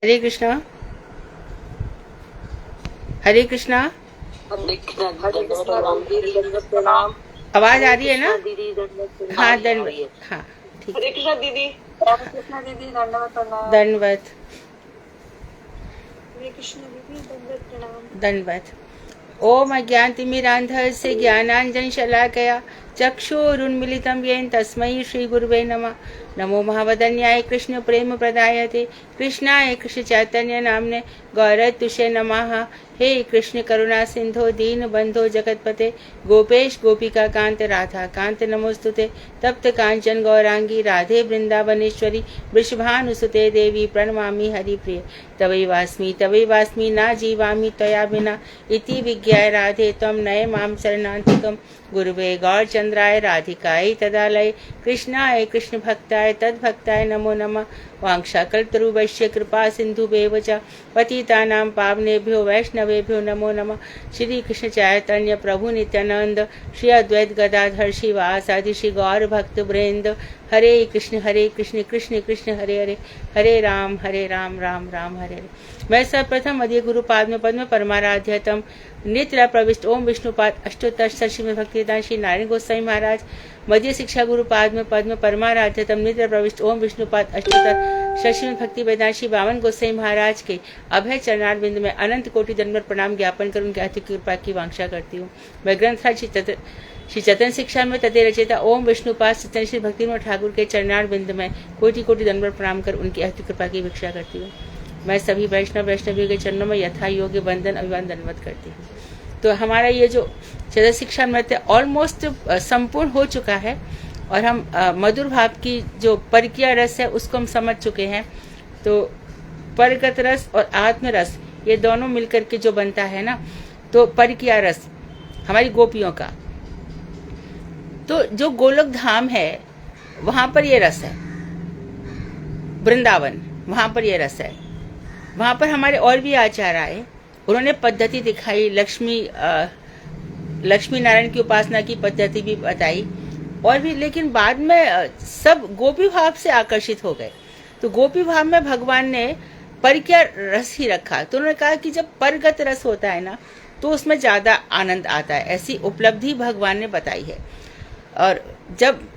हरे कृष्णा। हरे कृष्णा। हरे कृष्णा दीदी, दंडवत प्रणाम। आवाज आ हरे रही है ना? कृष्णा दीदी, दंडवत प्रणाम। हाँ, आ रही है। दंडवत। हाँ, ठीक हरे है। कृष्णा दीदी। हरे कृष्णा दीदी, दंडवत प्रणाम। दंडवत। हरे कृष्णा दीदी, दंडवत प्रणाम। दंडवत। ओम अज्ञानतिमिरान्धस्य ज्ञानाञ्जनशलाकया चक्षुरुन्मीलितं येन तस्मै श्रीगुरुवे नमः। नमो महावदन्याय कृष्णप्रेमप्रदायते कृष्णाय कृष्णचैतन्य नाम्ने गौरतुषे नमः। हे कृष्ण करुणा सिंधो दीनबंधो जगतपते गोपेश गोपिका कांत राधा कांत नमोस्तुते। तप्त कांचन गौरांगी राधे वृंदावनेश्वरी वृषभानुसुते देवी प्रणमामि हरिप्रिय। तवैवास्मि न जीवामि त्वया विना इति विज्ञाय राधे त्वं नय मां शरणान्तिकं। गुरुवे गौरचंद्राय राधिकायै तदालय कृष्णाय कृष्ण भक्ताय तद्भक्ताय नमो नमः। वाञ्छाकल्पतरुभ्यश्च कृपा सिन्धुभ्येव च पतितानां पावनेभ्यो वैष्णवेभ्यो नमो नमः। श्री कृष्ण चैतन्य प्रभु नित्यानंद श्री अद्वैत गदाधर शिवासादि श्री गौर भक्त वृंद। हरे कृष्ण कृष्ण कृष्ण हरे हरे हरे राम राम राम हरे हरे। मैं सर्वप्रथम अद्य गुरुपाद में पद्म परमाराध्यतम नित्य प्रविष्ट ओम विष्णुपाद अष्टोत्तर श्रीमद भक्तिवेदांत श्री नारायण गोस्वामी महाराज मध्य शिक्षा गुरुपाद में पद्म परमाराध्यतम नित्य प्रविष्ट ओम विष्णुपाद अष्टोत्तर श्रीमद भक्ति वेदांत श्री बावन गोस्वामी महाराज के अभय चरणार बिंद में अनंत कोटि दंडवत प्रणाम ज्ञापन कर उनके अति कृपा की वांछा करती हूँ। मैं ग्रंथ श्री चतन शिक्षा में तथे रचयिता ओम विष्णुपाद सत्यन श्री भक्ति ठाकुर के चरणार बिंद में कोटि कोटि दंडवत प्रणाम कर उनकी अति कृपा की भिक्षा करती हूँ। मैं सभी वैष्णवियों के चरणों में यथा योग्य वंदन अभिवादन दंडवत करती हूँ। तो हमारा ये जो चतुर्थ शिक्षा नृत्य ऑलमोस्ट संपूर्ण हो चुका है और हम मधुर भाव की जो परकीय रस है उसको हम समझ चुके हैं। तो परगत रस और आत्म रस ये दोनों मिलकर के जो बनता है ना, तो परकीय रस हमारी गोपियों का, तो जो गोलोक धाम है वहां पर ये रस है, वृंदावन वहां पर ये रस है। वहां पर हमारे और भी आचार्य आए, उन्होंने पद्धति दिखाई, लक्ष्मी नारायण की उपासना की पद्धति भी बताई और भी, लेकिन बाद में सब गोपी भाव से आकर्षित हो गए। तो गोपी भाव में भगवान ने परकीय रस ही रखा। तो उन्होंने कहा कि जब परगत रस होता है ना तो उसमें ज्यादा आनंद आता है, ऐसी उपलब्धि भगवान ने बताई है। और जब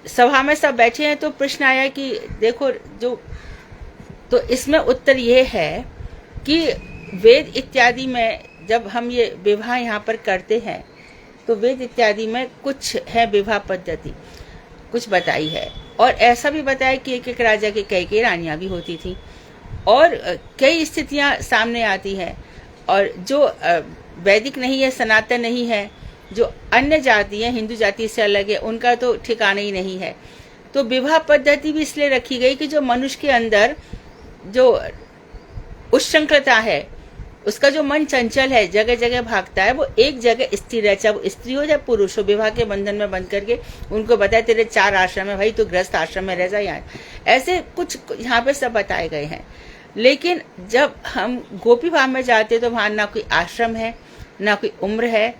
सभा में सब बैठे हैं तो प्रश्न आया कि देखो जो, तो इसमें उत्तर ये है कि वेद इत्यादि में जब हम ये विवाह यहाँ पर करते हैं तो वेद इत्यादि में कुछ है विवाह पद्धति कुछ बताई है, और ऐसा भी बताया कि एक एक राजा की कई रानियां भी होती थी और कई स्थितियां सामने आती हैं। और जो वैदिक नहीं है, सनातन नहीं है, जो अन्य जाति है, हिंदू जाति से अलग है, उनका तो ठिकाना ही नहीं है। तो विवाह पद्धति भी इसलिए रखी गई कि जो मनुष्य के अंदर जो उच्छृंखलता है, उसका जो मन चंचल है, जगह जगह भागता है, वो एक जगह स्थिर है, चाहे वो स्त्री हो चाहे पुरुष हो, विवाह के बंधन में बंध करके उनको बताया तेरे 4 आश्रम है भाई, तो गृहस्थ आश्रम में रह जा। यहाँ ऐसे कुछ यहाँ पे सब बताए गए हैं। लेकिन जब हम गोपी भाव में जाते तो वहां ना कोई आश्रम है, ना कोई उम्र है,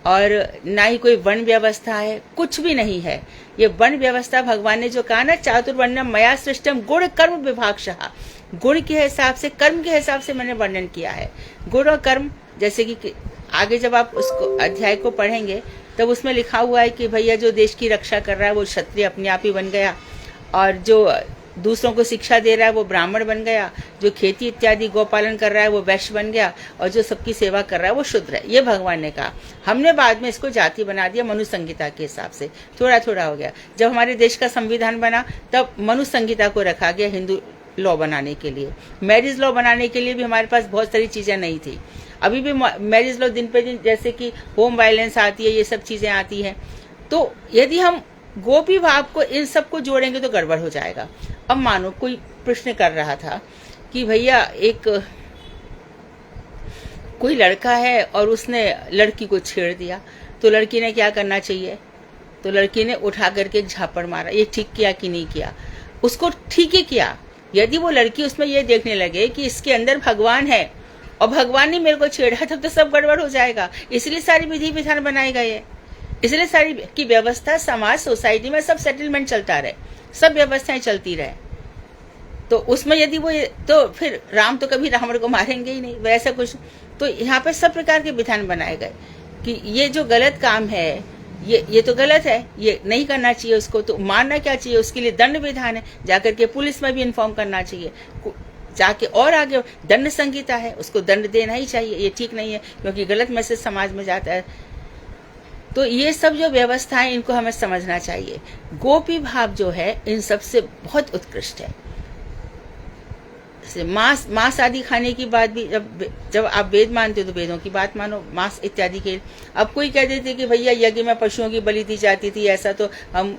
और ना ही कोई वर्ण व्यवस्था है, कुछ भी नहीं है। ये वर्ण व्यवस्था भगवान ने जो कहा ना, चातुर्वर्ण्यम मया सृष्टम गुण कर्म विभागशः, गुण के हिसाब से, कर्म के हिसाब से मैंने वर्णन किया है। गुण और कर्म, जैसे कि आगे जब आप उसको अध्याय को पढ़ेंगे तब उसमें लिखा हुआ है कि भैया जो देश की रक्षा कर रहा है वो क्षत्रिय अपने आप ही बन गया, और जो दूसरों को शिक्षा दे रहा है वो ब्राह्मण बन गया, जो खेती इत्यादि गोपालन कर रहा है वो वैश्य बन गया, और जो सबकी सेवा कर रहा है वो शूद्र है। ये भगवान ने कहा। हमने बाद में इसको जाति बना दिया, मनु संहिता के हिसाब से थोड़ा थोड़ा हो गया। जब हमारे देश का संविधान बना तब मनु संहिता को रखा गया हिंदू लॉ बनाने के लिए। मैरिज लॉ बनाने के लिए भी हमारे पास बहुत सारी चीजें नहीं थी। अभी भी मैरिज लॉ दिन पे दिन, जैसे कि होम वायलेंस आती है, ये सब चीजें आती हैं। तो यदि हम गोपी भाव को इन सबको जोड़ेंगे तो गड़बड़ हो जाएगा। अब मानो कोई प्रश्न कर रहा था कि भैया एक कोई लड़का है और उसने लड़की को छेड़ दिया, तो लड़की ने क्या करना चाहिए? तो लड़की ने उठा करके झापड़ मारा। ये ठीक किया कि नहीं किया? उसको ठीक ही किया। यदि वो लड़की उसमें ये देखने लगे कि इसके अंदर भगवान है और भगवान ने मेरे को छेड़ा, तब तो सब गड़बड़ हो जाएगा। इसलिए सारी विधि विधान बनाए गए, इसलिए सारी की व्यवस्था, समाज सोसाइटी में सब सेटलमेंट चलता रहे, सब व्यवस्थाएं चलती रहे। तो तो उसमें यदि वो तो फिर राम तो कभी रावण को मारेंगे ही नहीं, वैसा कुछ। तो यहाँ पे सब प्रकार के विधान बनाए गए कि ये जो गलत काम है ये तो गलत है, ये नहीं करना चाहिए, उसको तो मारना क्या चाहिए, उसके लिए दंड विधान है, जाकर के पुलिस में भी इन्फॉर्म करना चाहिए, जाके और आगे दंड संहिता है, उसको दंड देना ही चाहिए, ये ठीक नहीं है क्योंकि गलत मैसेज समाज में जाता है। तो ये सब जो व्यवस्थाएं इनको हमें समझना चाहिए। गोपी भाव जो है इन सबसे बहुत उत्कृष्ट है। मांस आदि खाने की बात भी जब आप वेद मानते हो तो वेदों की बात मानो, मांस इत्यादि के। अब कोई कह देते कि भैया यज्ञ में पशुओं की बलि दी जाती थी, ऐसा तो हम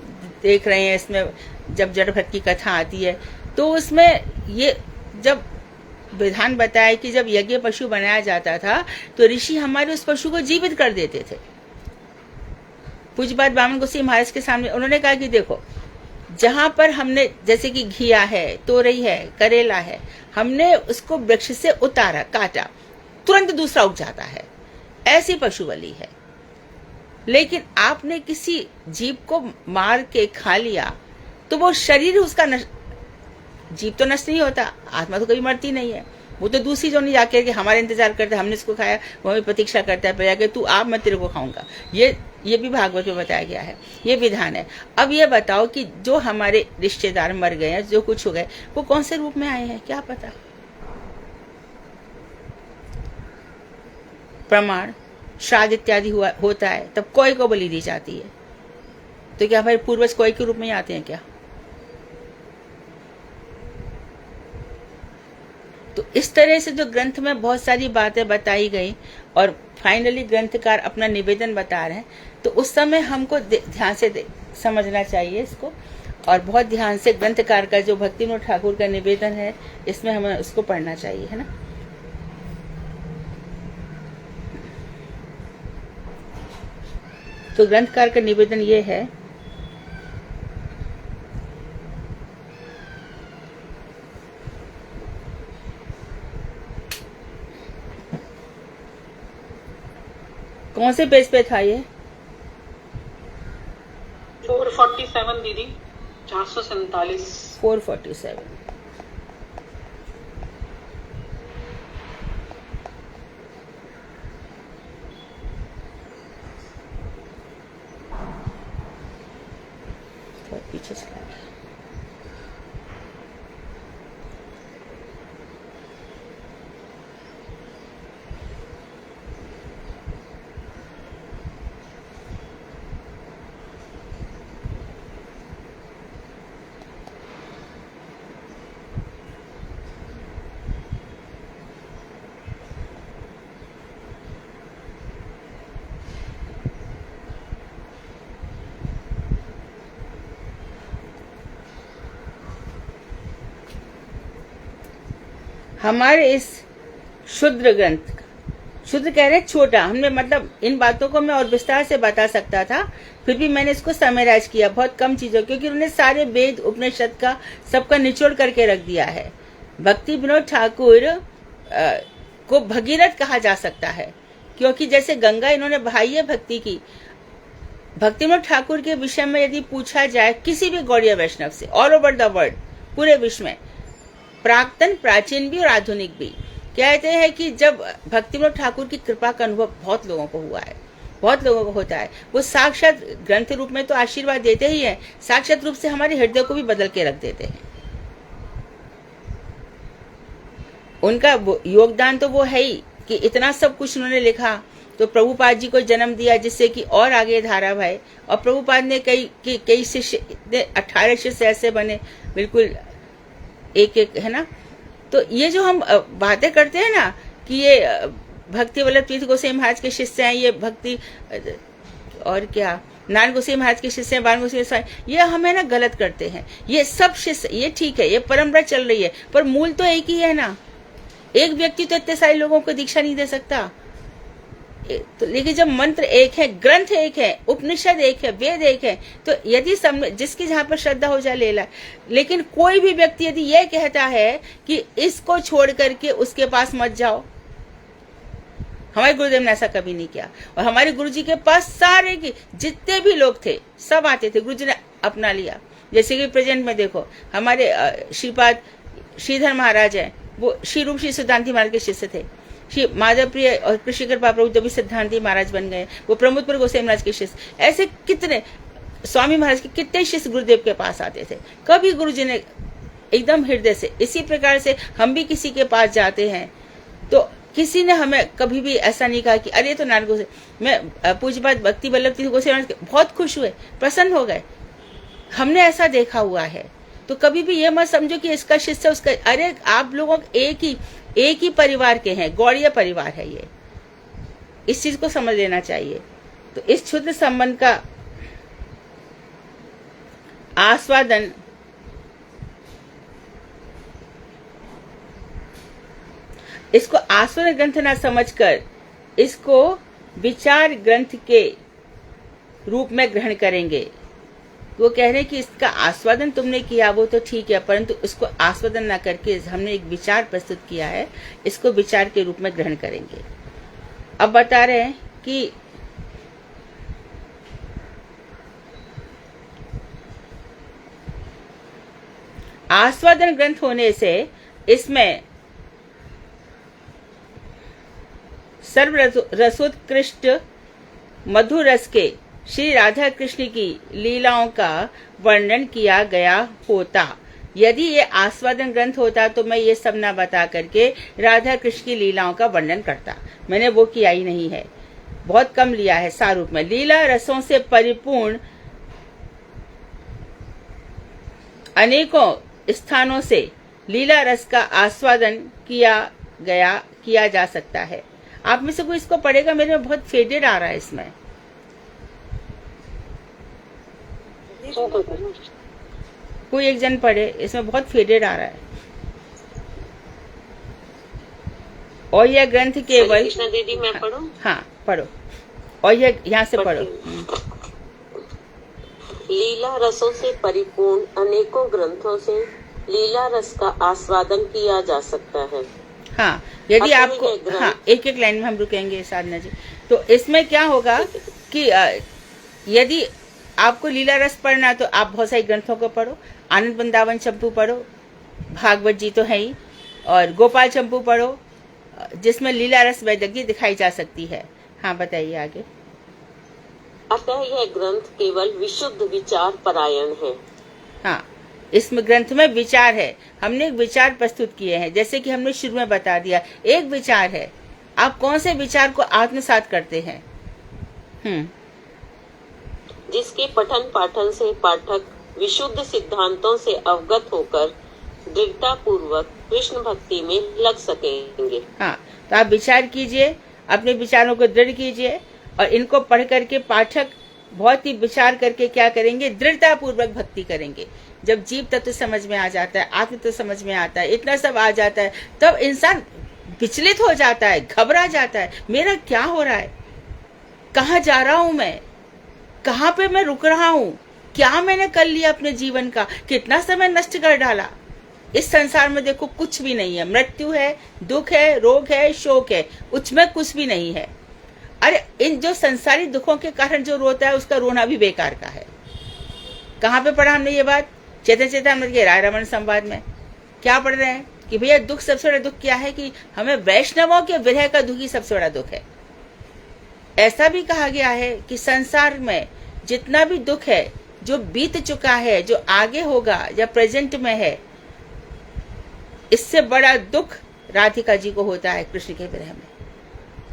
देख रहे हैं इसमें जब जड़ भट्ट की कथा आती है तो उसमें ये जब विधान बताया कि जब यज्ञ पशु बनाया जाता था तो ऋषि हमारे उस पशु को जीवित कर देते थे। पूज्यपाद बामन गोसाई महाराज के सामने उन्होंने कहा कि देखो, जहां पर हमने जैसे कि घिया है, तोरई है, करेला है, हमने उसको वृक्ष से उतारा, काटा, तुरंत दूसरा उग जाता है, ऐसी पशु बलि है। लेकिन आपने किसी जीव को मार के खा लिया तो वो शरीर उसका जीव तो नष्ट नहीं होता, आत्मा तो कभी मरती नहीं है, वो तो दूसरी जो नहीं जाके कि हमारे इंतजार करता है, हमने इसको खाया, वो हमें प्रतीक्षा करता है कि तू आप, मैं तेरे को खाऊंगा। ये भी भागवत में बताया गया है, ये विधान है। अब ये बताओ कि जो हमारे रिश्तेदार मर गए हैं, जो कुछ हो गए, वो कौन से रूप में आए हैं, क्या पता। प्रमाण श्राद्ध इत्यादि होता है तब कोई को बलि दी जाती है, तो क्या भाई पूर्वज कोई के रूप में आते हैं क्या? तो इस तरह से जो ग्रंथ में बहुत सारी बातें बताई गई और फाइनली ग्रंथकार अपना निवेदन बता रहे हैं, तो उस समय हमको ध्यान से समझना चाहिए इसको, और बहुत ध्यान से ग्रंथकार का जो भक्ति विनोद ठाकुर का निवेदन है इसमें हमें उसको पढ़ना चाहिए, है ना। तो ग्रंथकार का निवेदन ये है, कौन से पेज पे था ये? 447 दीदी, 447। 447। पीछे चला गया। हमारे इस शुद्र ग्रंथ, शुद्र कह रहे छोटा, हमने मतलब इन बातों को मैं और विस्तार से बता सकता था, फिर भी मैंने इसको समराइज किया बहुत कम चीजों, क्योंकि उन्होंने सारे वेद उपनिषद का सबका निचोड़ करके रख दिया है। भक्ति विनोद ठाकुर को भगीरथ कहा जा सकता है, क्योंकि जैसे गंगा इन्होंने बहाई है भक्ति की। भक्ति विनोद ठाकुर के विषय में यदि पूछा जाए किसी भी गौड़ीय वैष्णव से ऑल ओवर द वर्ल्ड, पूरे विश्व में, प्राक्तन, प्राचीन भी और आधुनिक भी, कहते हैं कि जब भक्ति विनोद ठाकुर की कृपा का अनुभव बहुत लोगों को हुआ है, बहुत लोगों को होता है, वो साक्षात ग्रंथ रूप में तो आशीर्वाद देते ही हैं, साक्षात रूप से हमारे हृदय को भी बदल के रख देते हैं। उनका योगदान तो वो है ही कि इतना सब कुछ उन्होंने लिखा, तो प्रभुपाद जी को जन्म दिया जिससे कि और आगे धारा भाई, और प्रभुपाद ने कई शिष्य, 18 शिष्य ऐसे बने, बिल्कुल एक एक, है ना। तो ये जो हम बातें करते हैं ना कि ये भक्ति वल्लभ तीर्थ गोसाई महाराज के शिष्य हैं, ये भक्ति और क्या नारायण गोसाई महाराज के शिष्य हैं, बाण गोसाई, ये हमें ना गलत करते हैं। ये सब शिष्य, ये ठीक है, ये परंपरा चल रही है, पर मूल तो एक ही है ना। एक व्यक्ति तो इतने सारे लोगों को दीक्षा नहीं दे सकता। तो लेकिन जब मंत्र एक है, ग्रंथ एक है, उपनिषद एक है, वेद एक है, तो यदि जिसकी जहां पर श्रद्धा हो जाए ले ला। लेकिन कोई भी व्यक्ति यदि यह कहता है कि इसको छोड़ करके उसके पास मत जाओ, हमारे गुरुदेव ने ऐसा कभी नहीं किया। और हमारे गुरुजी के पास सारे की जितने भी लोग थे सब आते थे, गुरुजी ने अपना लिया। जैसे कि प्रेजेंट में देखो हमारे श्रीपाद श्रीधर महाराज हैं, वो श्री रूप श्री सिद्धांति महाराज के शिष्य थे। श्री माधव प्रिय और कृष्ण कृपा प्रभु जो भी सिद्धांति महाराज बन गए, वो प्रमोदपुर गोस्वामी महाराज के शिष्य। ऐसे कितने स्वामी महाराज के कितने शिष्य गुरुदेव के पास आते थे। कभी गुरु जी ने एकदम हृदय से, इसी प्रकार से हम भी किसी के पास जाते हैं तो किसी ने हमें कभी भी ऐसा नहीं कहा कि अरे तो नारायण गोस्वामी। मैं पूज्यपाद भक्ति वल्लभ तीर्थ गोस्वामी महाराज बहुत खुश हुए, प्रसन्न हो गए, हमने ऐसा देखा हुआ है। तो कभी भी ये मत समझो कि इसका शिष्य उसका, अरे आप लोगों एक ही परिवार के हैं, गौड़िया परिवार है ये, इस चीज को समझ लेना चाहिए। तो इस क्षुद्र संबंध का आस्वादन इसको आस्वादन ग्रंथ ना समझकर इसको विचार ग्रंथ के रूप में ग्रहण करेंगे। वो कह रहे हैं कि इसका आस्वादन तुमने किया वो तो ठीक है, परंतु इसको आस्वादन ना करके हमने एक विचार प्रस्तुत किया है, इसको विचार के रूप में ग्रहण करेंगे। अब बता रहे हैं कि आस्वादन ग्रंथ होने से इसमें सर्व रसोत्कृष्ट मधुर रस के श्री राधा कृष्ण की लीलाओं का वर्णन किया गया होता। यदि ये आस्वादन ग्रंथ होता तो मैं ये सब ना बता करके राधा कृष्ण की लीलाओं का वर्णन करता। मैंने वो किया ही नहीं है, बहुत कम लिया है सारूप में। लीला रसों से परिपूर्ण अनेकों स्थानों से लीला रस का आस्वादन किया जा सकता है। आप में से कोई इसको पढ़ेगा? मेरे में बहुत फेडेड आ रहा है इसमें। कोई एक जन पढ़े, इसमें बहुत फेडेड आ रहा है। और यह ग्रंथ केवल कृष्णा दीदी मैं पढ़ूं? हाँ पढ़ो, और यह यहाँ से पढ़ो। लीला रसों से परिपूर्ण अनेकों ग्रंथों से लीला रस का आस्वादन किया जा सकता है। हाँ, यदि आपको, हाँ एक एक लाइन में हम रुकेंगे साधना जी। तो इसमें क्या होगा कि यदि आपको लीला रस पढ़ना तो आप बहुत सारे ग्रंथों को पढ़ो। आनंद वृंदावन चंपू पढ़ो, भागवत जी तो है ही, और गोपाल चंपू पढ़ो जिसमें लीला रस वैदग्ध्य दिखाई जा सकती है। हाँ बताइए आगे। अतः यह ग्रंथ केवल विशुद्ध विचार परायण है। हाँ, इसमें ग्रंथ में विचार है, हमने एक विचार प्रस्तुत किए हैं। जैसे कि हमने शुरू में बता दिया, एक विचार है, आप कौन से विचार को आत्मसात करते हैं। जिसके पठन पाठन से पाठक विशुद्ध सिद्धांतों से अवगत होकर दृढ़ता पूर्वक कृष्ण भक्ति में लग सकेंगे। हाँ, तो आप विचार कीजिए, अपने विचारों को दृढ़ कीजिए, और इनको पढ़ करके पाठक बहुत ही विचार करके क्या करेंगे, दृढ़ता पूर्वक भक्ति करेंगे। जब जीव तत्व समझ में आ जाता है, आत्म तत्व समझ में आता है, इतना सब आ जाता है, तब इंसान विचलित हो जाता है, घबरा जाता है, मेरा क्या हो रहा है, कहाँ जा रहा हूं मैं, कहाँ पे मैं रुक रहा हूँ, क्या मैंने कर लिया अपने जीवन का, कितना समय नष्ट कर डाला। इस संसार में देखो कुछ भी नहीं है, मृत्यु है, दुख है, रोग है, शोक है, उसमें कुछ भी नहीं है। अरे इन जो संसारी दुखों के कारण जो रोता है उसका रोना भी बेकार का है। कहाँ पे पढ़ा हमने ये बात? चेतन चेतन के राय रमन संवाद में क्या पढ़ रहे हैं कि भैया दुख, सबसे बड़ा दुख क्या है कि हमें वैष्णवों के विरह का दुख ही सबसे बड़ा दुख है। ऐसा भी कहा गया है कि संसार में जितना भी दुख है, जो बीत चुका है, जो आगे होगा या प्रेजेंट में है, इससे बड़ा दुख राधिका जी को होता है कृष्ण के विरह में।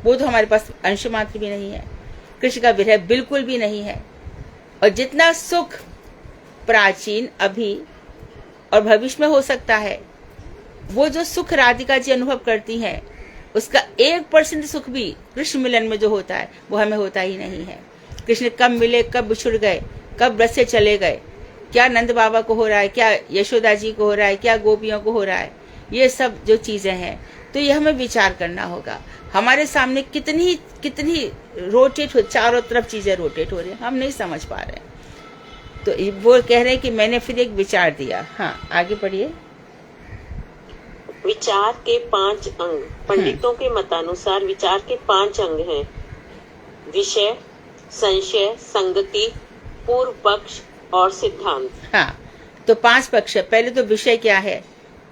वो तो हमारे पास अंश मात्र भी नहीं है, कृष्ण का विरह बिल्कुल भी नहीं है। और जितना सुख प्राचीन, अभी और भविष्य में हो सकता है, वो जो सुख राधिका जी अनुभव करती हैं, उसका 1% सुख भी कृष्ण मिलन में जो होता है वो हमें होता ही नहीं है। कृष्ण कब मिले, कब बिछुड़ गए, कब ब्रज से चले गए, क्या नंद बाबा को हो रहा है, क्या यशोदा जी को हो रहा है, क्या गोपियों को हो रहा है, ये सब जो चीजें हैं, तो ये हमें विचार करना होगा। हमारे सामने कितनी रोटेट हो, चारों तरफ चीजें रोटेट हो रही हैं, हम नहीं समझ पा रहे हैं। तो वो कह रहे हैं कि मैंने फिर एक विचार दिया। हाँ आगे पढ़िए। विचार के 5 अंग। पंडितों के मतानुसार विचार के 5 अंग हैं: विषय, संशय, संगति, पूर्व पक्ष और सिद्धांत। हाँ, तो 5 पक्ष है। पहले तो विषय क्या है,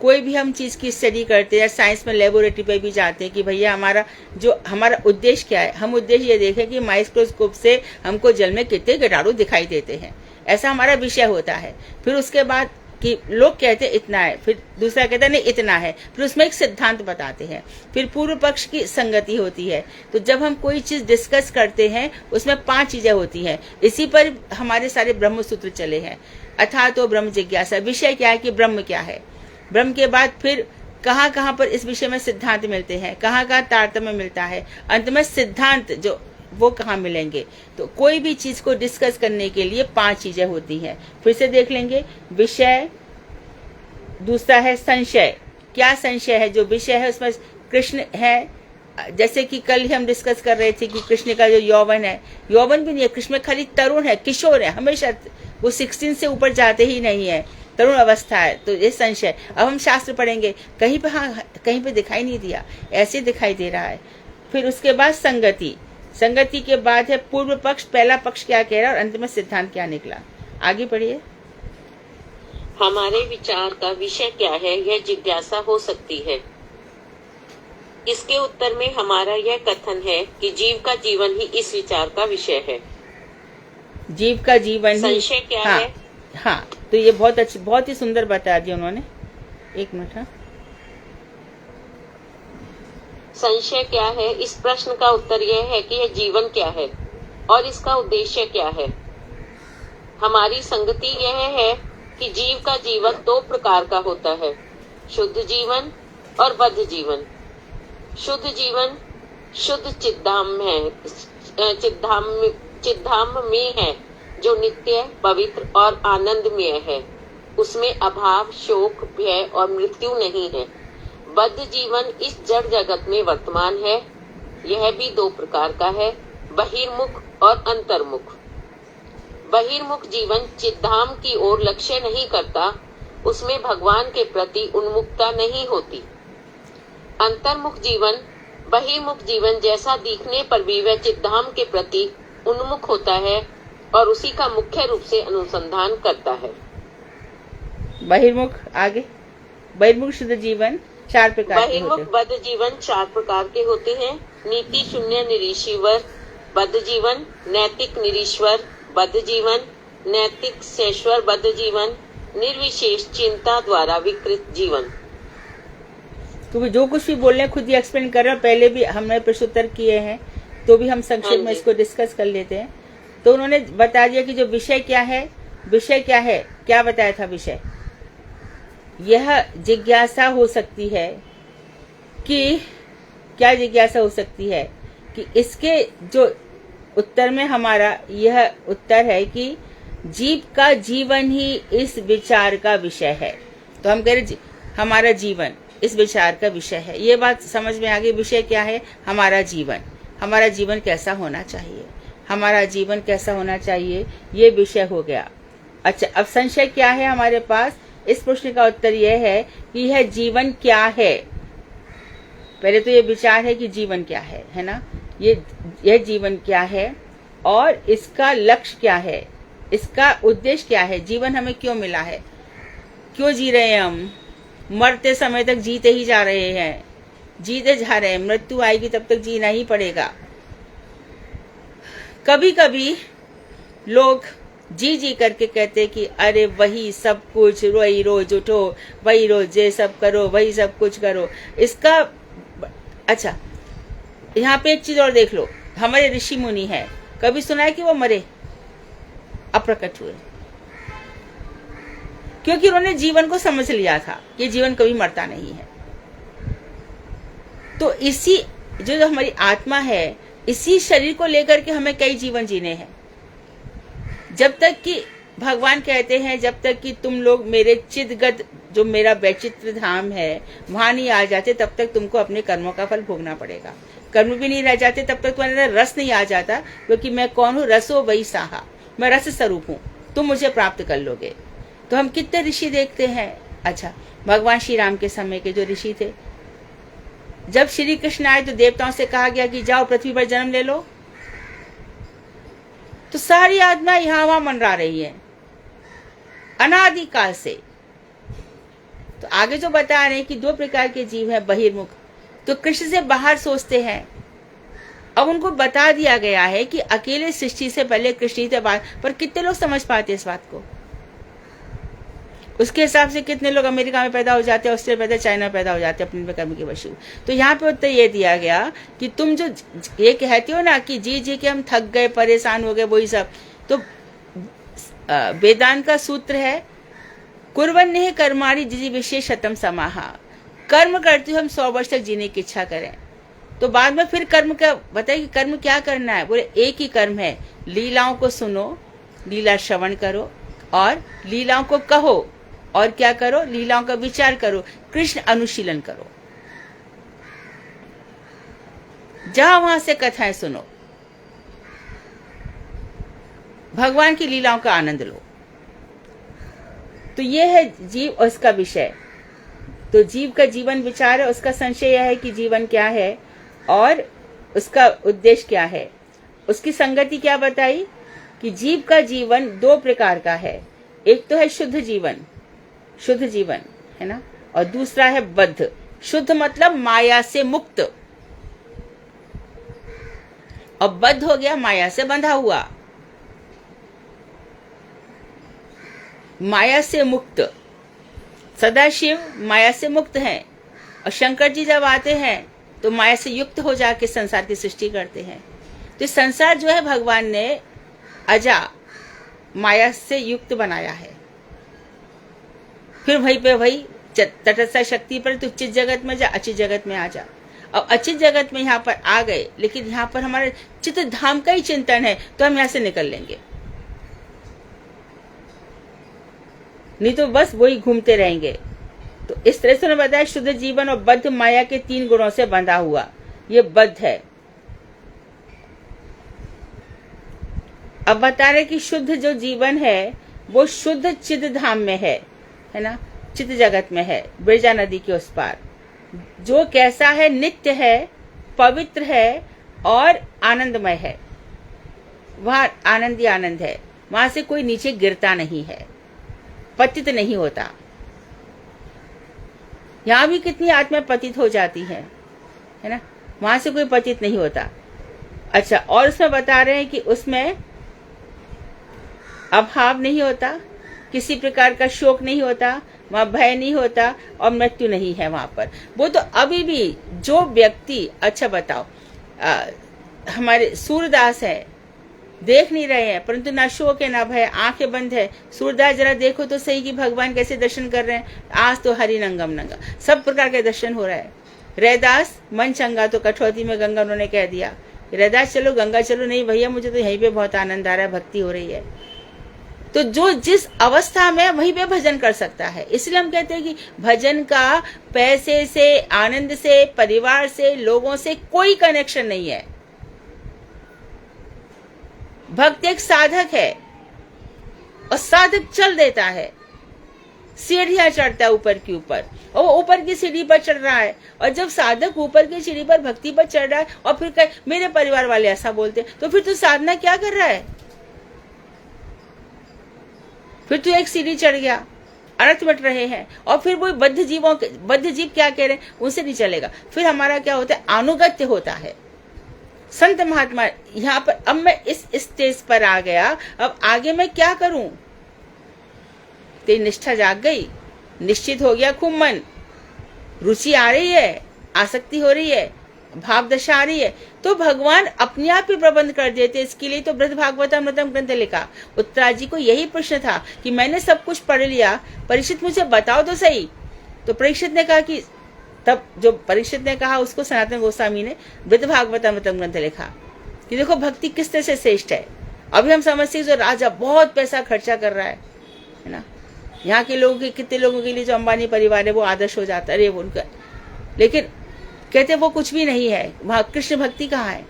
कोई भी हम चीज की स्टडी करते हैं, साइंस में लेबोरेटरी पे भी जाते हैं कि भैया हमारा उद्देश्य क्या है। हम उद्देश्य ये देखें कि माइक्रोस्कोप से हमको जल में कितने कीटाणु दिखाई देते हैं, ऐसा हमारा विषय होता है। फिर उसके बाद कि लोग कहते हैं इतना है, फिर दूसरा कहता है नहीं इतना है, फिर उसमें एक सिद्धांत बताते हैं, फिर पूर्व पक्ष की संगति होती है। तो जब हम कोई चीज डिस्कस करते हैं उसमें 5 चीजें होती हैं। इसी पर हमारे सारे ब्रह्म सूत्र चले हैं। अर्थात तो ब्रह्म जिज्ञासा, विषय क्या है कि ब्रह्म क्या है। ब्रह्म के बाद फिर कहाँ कहाँ पर इस विषय में सिद्धांत मिलते हैं, कहाँ कहाँ तारतम्य मिलता है, अंत में सिद्धांत जो वो कहाँ मिलेंगे। तो कोई भी चीज को डिस्कस करने के लिए 5 चीजें होती हैं। फिर से देख लेंगे, विषय, दूसरा है संशय। क्या संशय है? जो विषय है उसमें कृष्ण है, जैसे कि कल ही हम डिस्कस कर रहे थे कि कृष्ण का जो यौवन है, यौवन भी नहीं है कृष्ण में, खाली तरुण है, किशोर है, हमेशा वो 16 से ऊपर जाते ही नहीं है, तरुण अवस्था है। तो ये संशय। अब हम शास्त्र पढ़ेंगे, कहीं पे हाँ कहीं पे दिखाई नहीं दिया, ऐसे दिखाई दे रहा है। फिर उसके बाद संगति, संगति के बाद है पूर्व पक्ष, पहला पक्ष क्या कह रहा है और अंत में सिद्धांत क्या निकला। आगे पढ़िए। हमारे विचार का विषय क्या है, यह जिज्ञासा हो सकती है। इसके उत्तर में हमारा यह कथन है कि जीव का जीवन ही इस विचार का विषय है। जीव का जीवन ही संशय क्या हाँ, है? हाँ, तो ये बहुत ही सुंदर बता दिया उन्होंने। एक मिनट। हाँ, संशय क्या है? इस प्रश्न का उत्तर यह है कि यह जीवन क्या है और इसका उद्देश्य क्या है। हमारी संगति यह है कि जीव का जीवन 2 प्रकार का होता है, शुद्ध जीवन और बद्ध जीवन। शुद्ध जीवन शुद्ध चिद्धाम्य है, जो नित्य, पवित्र और आनंदमय है। उसमें अभाव, शोक, भय और मृत्यु नहीं है। बद्ध जीवन इस जड़ जगत में वर्तमान है। यह भी 2 प्रकार का है, बहिर्मुख और अंतर्मुख। बहिर्मुख जीवन चिद्धाम की ओर लक्ष्य नहीं करता, उसमें भगवान के प्रति उन्मुखता नहीं होती। अंतर्मुख जीवन बहिर्मुख जीवन जैसा दिखने पर भी वह चिद्धाम के प्रति उन्मुख होता है और उसी का मुख्य रूप से अनुसंधान करता है। बहिर्मुख, आगे। बहिर्मुख शुद्ध जीवन 4 प्रकार के होते बहिर्मुख बद्ध जीवन 4 प्रकार के होते हैं। नीति शून्य निरीश्वर बद्ध जीवन, नैतिक निरीश्वर बद्ध जीवन, नैतिक शेश्वर बद्ध जीवन, निर्विशेष चिंता द्वारा विकृत जीवन। तो जो कुछ भी बोल रहे हैं खुद ही एक्सप्लेन कर रहे हैं, पहले भी हमने प्रश्नोत्तर किए हैं, तो भी हम संक्षेप में इसको डिस्कस कर लेते हैं। तो उन्होंने बता दिया कि जो विषय क्या है, विषय क्या है, क्या बताया था विषय। यह जिज्ञासा हो सकती है कि क्या जिज्ञासा हो सकती है कि इसके जो उत्तर में हमारा यह उत्तर है कि जीव का जीवन ही इस विचार का विषय है। तो हम कह रहे हमारा जीवन इस विचार का विषय है। ये बात समझ में आ गई। विषय क्या है? हमारा जीवन। हमारा जीवन कैसा होना चाहिए, हमारा जीवन कैसा होना चाहिए, ये विषय हो गया। अच्छा, अब संशय क्या है हमारे पास? इस प्रश्न का उत्तर यह है कि यह जीवन क्या है। पहले तो ये विचार है कि जीवन क्या है ना, यह जीवन क्या है और इसका लक्ष्य क्या है, इसका उद्देश्य क्या है, जीवन हमें क्यों मिला है, क्यों जी रहे हैं हम, मरते समय तक जीते ही जा रहे हैं, जीते जा रहे हैं, मृत्यु आएगी तब तक जीना ही पड़ेगा। कभी कभी लोग जी जी करके कहते कि अरे वही सब कुछ, वही रोज उठो, वही रोज ये सब करो, वही सब कुछ करो। इसका अच्छा, यहाँ पे एक चीज और देख लो। हमारे ऋषि मुनि है, कभी सुना है कि वो मरे, अप्रकट हुए? क्योंकि उन्होंने जीवन को समझ लिया था कि जीवन कभी मरता नहीं है। तो इसी जो हमारी आत्मा है, इसी शरीर को लेकर के हमें कई जीवन जीने हैं। जब तक कि भगवान कहते हैं जब तक कि तुम लोग मेरे चिदगत, जो मेरा वैचित्र धाम है, वहां नहीं आ जाते, तब तक तुमको अपने कर्मों का फल भोगना पड़ेगा। कर्म भी नहीं रह जाते तब तक तुम्हारे अंदर रस नहीं आ जाता, क्योंकि मैं कौन हूँ? रसो वही साहा, मैं रस स्वरूप हूँ, तुम मुझे प्राप्त कर लोगे। तो हम कितने ऋषि देखते हैं। अच्छा, भगवान श्री राम के समय के जो ऋषि थे, जब श्री कृष्ण आए तो देवताओं से कहा गया कि जाओ पृथ्वी पर जन्म ले लो, तो सारी आत्मा यहाँ वहां मंडरा रही है अनादिकाल से। तो आगे जो बता रहे हैं कि 2 प्रकार के जीव हैं बहिर्मुख, तो कृष्ण से बाहर सोचते हैं। अब उनको बता दिया गया है कि अकेले सृष्टि से पहले कृष्ण ही थे बाहर, पर कितने लोग समझ पाते इस बात को? उसके हिसाब से कितने लोग अमेरिका में पैदा हो जाते हैं, ऑस्ट्रेलिया पैदा, चाइना पैदा हो जाते हैं अपने कर्म के वश। तो यहाँ पे उत्तर ये दिया गया कि तुम जो ये कहते हो ना कि जी के हम थक गए, परेशान हो गए, वही सब, तो वेदांत का सूत्र है कुर्वन्नेह कर्माणि जिजी विशेषतम समाहा। कर्म करते हुए हम 100 वर्ष तक जीने की इच्छा करें, तो बाद में फिर कर्म का बताइए कि कर्म क्या करना है। बोले एक ही कर्म है, लीलाओं को सुनो, लीला श्रवण करो और लीलाओं को कहो, और क्या करो, लीलाओं का विचार करो, कृष्ण अनुशीलन करो। जहां वहां से कथाएं सुनो, भगवान की लीलाओं का आनंद लो। तो ये है जीव और इसका विषय। तो जीव का जीवन विचार है, उसका संशय यह है कि जीवन क्या है और उसका उद्देश्य क्या है। उसकी संगति क्या बताई कि जीव का जीवन 2 प्रकार का है। एक तो है शुद्ध जीवन, शुद्ध जीवन है ना, और दूसरा है बद्ध। शुद्ध मतलब माया से मुक्त, और बद्ध हो गया माया से बंधा हुआ। माया से मुक्त, सदाशिव माया से मुक्त हैं, और शंकर जी जब आते हैं तो माया से युक्त हो जाके संसार की सृष्टि करते हैं। तो संसार जो है भगवान ने अजा माया से युक्त बनाया है। फिर वहीं पे वही तटस्थ शक्ति पर तू चित जगत में जा, अचित जगत में आ जा। अब अचित जगत में यहाँ पर आ गए, लेकिन यहाँ पर हमारे चित्त धाम का ही चिंतन है, तो हम यहाँ से निकल लेंगे, नहीं तो बस वही घूमते रहेंगे। तो इस तरह से उन्होंने बताया शुद्ध जीवन और बद्ध माया के 3 गुणों से बंधा हुआ, ये बद्ध है। अब बता रहे कि शुद्ध जो जीवन है वो शुद्ध चिद धाम में है ना, चित्त जगत में है, बिरजा नदी के उस पार, जो कैसा है, नित्य है, पवित्र है और आनंदमय है। वहां आनंद ही आनंद है, वहां से कोई नीचे गिरता नहीं है, पतित नहीं होता। यहाँ भी कितनी आत्मा पतित हो जाती है ना, वहां से कोई पतित नहीं होता। अच्छा, और उसमें बता रहे हैं कि उसमें अभाव नहीं होता, किसी प्रकार का शोक नहीं होता, वहां भय नहीं होता और मृत्यु नहीं है वहां पर। वो तो अभी भी जो व्यक्ति, अच्छा बताओ, हमारे सूरदास है, देख नहीं रहे हैं, परंतु ना शोक है ना भय, आंखें बंद है। सूरदास जरा देखो तो सही कि भगवान कैसे दर्शन कर रहे हैं। आज तो हरि नंगम नंगा, सब प्रकार के दर्शन हो रहा है। रैदास मन चंगा तो कठौती में गंगा, उन्होंने कह दिया रैदास चलो गंगा चलो, नहीं भैया मुझे तो यहीं पे बहुत आनंद आ रहा है, भक्ति हो रही है। तो जो जिस अवस्था में वहीं पे भजन कर सकता है। इसलिए हम कहते हैं कि भजन का पैसे से, आनंद से, परिवार से, लोगों से कोई कनेक्शन नहीं है। भक्त एक साधक है और साधक चल देता है, सीढ़ियां चढ़ता है ऊपर की ऊपर, और वो ऊपर की सीढ़ी पर चढ़ रहा है। और जब साधक ऊपर की सीढ़ी पर भक्ति पर चढ़ रहा है और फिर कहे मेरे परिवार वाले ऐसा बोलते, तो फिर तू साधना क्या कर रहा है? फिर तू एक सीढ़ी चढ़ गया, अर्थ बट रहे हैं, और फिर वो बद्ध जीव क्या कह रहे हैं, उनसे नहीं चलेगा। फिर हमारा क्या होता है, अनुगत्य होता है। संत महात्मा यहाँ पर, अब मैं इस स्टेज पर आ गया, अब आगे मैं क्या करूं? तेरी निष्ठा जाग गई, निश्चित हो गया खूब मन, रुचि आ रही है, आसक्ति हो रही है, भाव दशा आ रही है, तो भगवान अपने आप ही प्रबंध कर देते। इसके लिए तो बृहद भागवतमृतम ग्रंथ लिखा। उत्तरा जी को यही प्रश्न था कि मैंने सब कुछ पढ़ लिया, परीक्षित मुझे बताओ तो सही। तो परीक्षित ने कहा कि, तब जो परीक्षित ने कहा उसको सनातन गोस्वामी ने बृहद भागवतमृतम ग्रंथ लिखा कि देखो भक्ति किस तरह से श्रेष्ठ है। अभी हम समझते हैं जो राजा बहुत पैसा खर्चा कर रहा है ना, यहाँ के लोगों के, कितने लोगों के लिए जो अंबानी परिवार है वो आदर्श हो जाता है, अरे वो उनका, लेकिन कहते वो कुछ भी नहीं है। वहां कृष्ण भक्ति कहाँ है?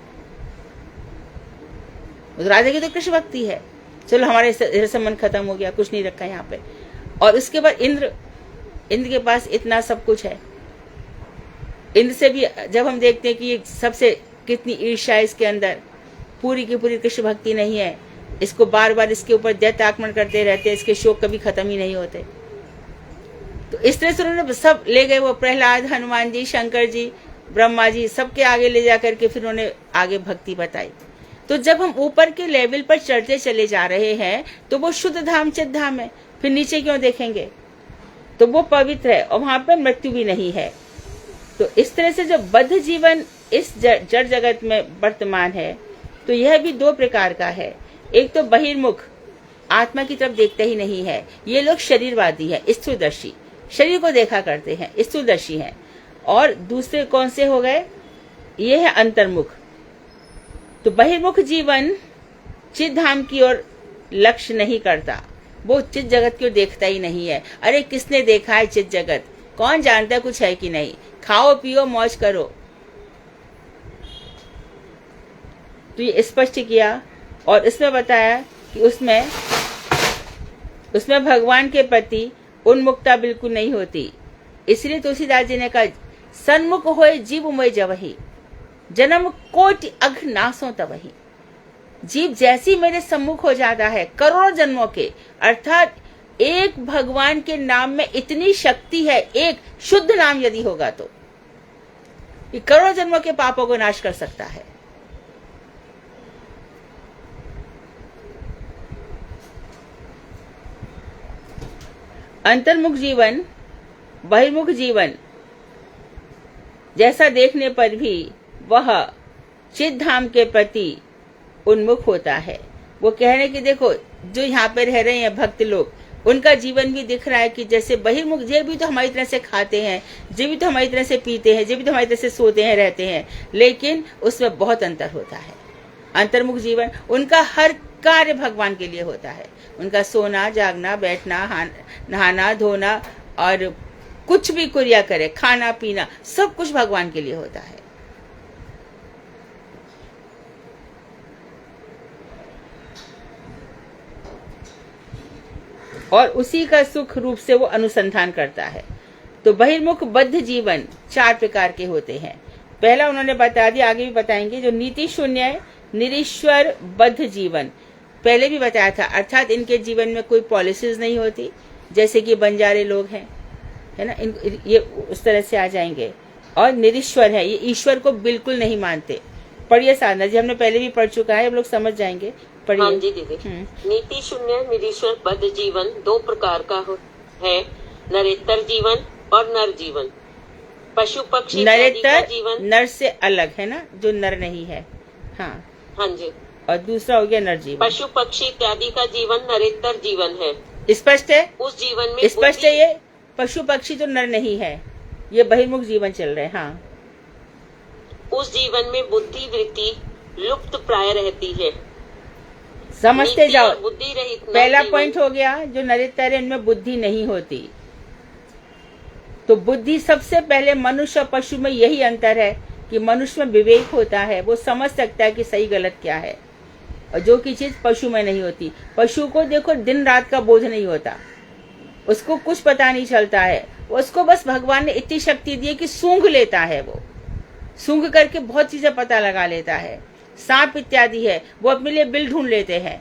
राजा की तो कृष्ण भक्ति है। चलो हमारे संबंध खत्म हो गया, कुछ नहीं रखा यहाँ पे। और उसके बाद इंद्र के पास इतना सब कुछ है। इंद्र से भी जब हम देखते हैं कि ये सबसे कितनी ईर्ष्या है इसके अंदर, पूरी की पूरी कृष्ण भक्ति नहीं है, इसको बार बार इसके ऊपर दैत्य आक्रमण करते रहते हैं, इसके शोक कभी खत्म ही नहीं होते। तो इस तरह से उन्होंने सब ले गए, वो प्रहलाद, हनुमान जी, शंकर जी, ब्रह्मा जी, सबके आगे ले जा करके फिर उन्होंने आगे भक्ति बताई। तो जब हम ऊपर के लेवल पर चढ़ते चले जा रहे हैं तो वो शुद्ध धाम, चित धाम है, फिर नीचे क्यों देखेंगे? तो वो पवित्र है और वहां पर मृत्यु भी नहीं है। तो इस तरह से जो बद्ध जीवन इस जड़ जगत में वर्तमान है, तो यह भी दो प्रकार का है। एक तो बहिर्मुख, आत्मा की तरफ देखते ही नहीं है, ये लोग शरीरवादी है, स्थूलदर्शी, शरीर को देखा करते हैं, स्थूलदर्शी हैं। और दूसरे कौन से हो गए? ये है अंतर्मुख। तो बहिर्मुख जीवन चित धाम की ओर लक्ष्य नहीं करता, वो चित जगत की ओर देखता ही नहीं है। अरे किसने देखा है चित जगत? कौन जानता है कुछ है कि नहीं? खाओ पियो मौज करो। तो ये स्पष्ट किया और इसमें बताया कि उसमें भगवान के प्रति उन्मुखता बिल्कुल नहीं होती। इसलिए तुलसीदास जी ने कहा, सन्मुख होए जीव मोय जवही, जन्म कोटि अघ नासों तवही। जीव जैसी मेरे सम्मुख हो जाता है करोड़ों जन्मों के, अर्थात एक भगवान के नाम में इतनी शक्ति है, एक शुद्ध नाम यदि होगा तो ये करोड़ों जन्मों के पापों को नाश कर सकता है। अंतर्मुख जीवन, बहिर्मुख जीवन जैसा देखने पर भी वह चित धाम के प्रति उन्मुख होता है। वो कह रहे कि देखो जो यहाँ पे रह रहे हैं भक्त लोग, उनका जीवन भी दिख रहा है कि जैसे बहिर्मुख, ये भी तो हमारी तरह से खाते हैं, ये भी तो हमारी तरह से पीते हैं, ये भी तो हमारी तरह से सोते हैं, रहते हैं, लेकिन उसमें बहुत अंतर होता है। अंतर्मुख जीवन, उनका हर कार्य भगवान के लिए होता है। उनका सोना, जागना, बैठना, नहाना, धोना और कुछ भी क्रिया करे, खाना पीना, सब कुछ भगवान के लिए होता है। और उसी का सुख रूप से वो अनुसंधान करता है। तो बहिर्मुख बद्ध जीवन 4 प्रकार के होते हैं। पहला उन्होंने बता दिया, आगे भी बताएंगे, जो नीति शून्य निरीश्वर बद्ध जीवन, पहले भी बताया था, अर्थात इनके जीवन में कोई पॉलिसीज नहीं होती, जैसे कि बंजारे लोग हैं, है ना, ये उस तरह से आ जाएंगे। और निरीश्वर है, ये ईश्वर को बिल्कुल नहीं मानते। पढ़िए साधना जी, हमने पहले भी पढ़ चुका है, हम लोग समझ जाएंगे। हाँ जी दीदी। नीति शून्य निरीश्वर बद्ध जीवन 2 प्रकार का है, नरेतर जीवन और नर जीवन। पशु पक्षी नरेतर जीवन नर से अलग है ना, जो नर नहीं है। हाँ हाँ जी। और दूसरा हो गया नर जीवन। पशु पक्षी इत्यादि का जीवन नरेतर जीवन है। स्पष्ट है? उस जीवन में स्पष्ट है। ये पशु पक्षी तो नर नहीं है, ये बहिर्मुख जीवन चल रहे हैं। हाँ, उस जीवन में बुद्धि वृत्ति लुप्त प्राय रहती है। समझते जाओ। बुद्धि रहित पहला पॉइंट हो गया, जो नरेतर है इनमें बुद्धि नहीं होती। तो बुद्धि सबसे पहले मनुष्य और पशु में यही अंतर है कि मनुष्य में विवेक होता है, वो समझ सकता है कि सही गलत क्या है, और जो की चीज पशु में नहीं होती। पशु को देखो दिन रात का बोध नहीं होता, उसको कुछ पता नहीं चलता है, उसको बस भगवान ने इतनी शक्ति दी है कि सूंघ लेता है, वो सूंघ करके बहुत चीजें पता लगा लेता है। सांप इत्यादि है, वो अपने लिए बिल ढूंढ लेते हैं।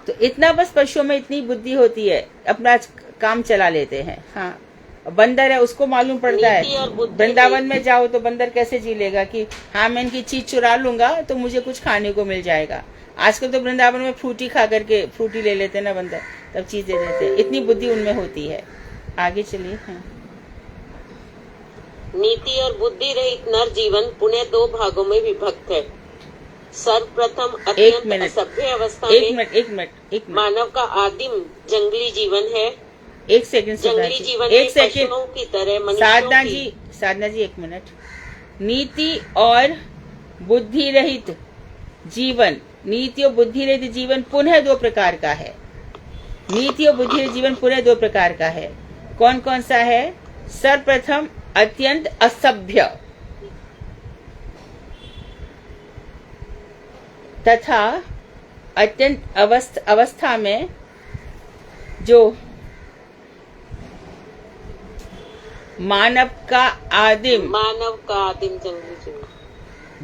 तो इतना बस पशुओं में इतनी बुद्धि होती है, अपना काम चला लेते हैं। हाँ, बंदर है, उसको मालूम पड़ता है, वृंदावन में जाओ तो बंदर कैसे जी लेगा कि हाँ मैं इनकी चीज चुरा लूंगा तो मुझे कुछ खाने को मिल जाएगा। आजकल तो वृंदावन में फ्रूटी खा करके फ्रूटी ले लेते हैं ना बंदर, तब चीज दे देते हैं, इतनी बुद्धि उनमें होती है। आगे चलिए। हाँ। नीति और बुद्धि रहित नर जीवन पुण्य 2 भागों में विभक्त है। सर्वप्रथम अत्यंत असभ्य अवस्था में एक मिनट मानव का आदिम जंगली जीवन है। एक सेकंड जंगली जीवन एक सेकंड पशुओं की तरह साधना जी एक मिनट। नीति और बुद्धि रहित जीवन, नीति और बुद्धि रहित जीवन पुनः 2 प्रकार का है। नीति और बुद्धि रहित जीवन पुनः 2 प्रकार का है। कौन कौन सा है? सर्वप्रथम अत्यंत असभ्य तथा अत्यंत अवस्था में जो मानव का आदिम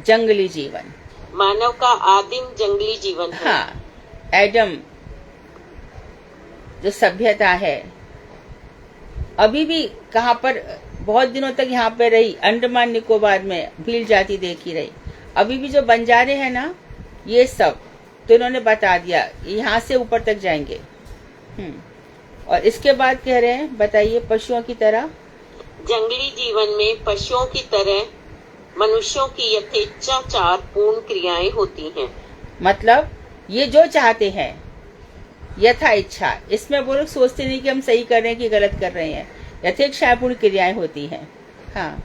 जंगली जीवन, मानव का आदिम जंगली जीवन है। हाँ, एडम जो सभ्यता है अभी भी कहाँ पर बहुत दिनों तक यहाँ पे रही, अंडमान निकोबार में भील जाति देखी रही। अभी भी जो बंजारे हैं ना, ये सब तो इन्होंने बता दिया, यहाँ से ऊपर तक जाएंगे। और इसके बाद कह रहे हैं, बताइए, पशुओं की तरह जंगली जीवन में पशुओं की तरह मनुष्यों की यथेच्छाचार पूर्ण क्रियाएं होती हैं। मतलब ये जो चाहते हैं यथा इच्छा, इसमें वो लोग सोचते नहीं कि हम सही कर रहे हैं कि गलत कर रहे हैं। यथेच्छापूर्ण क्रियाएं होती हैं। हाँ,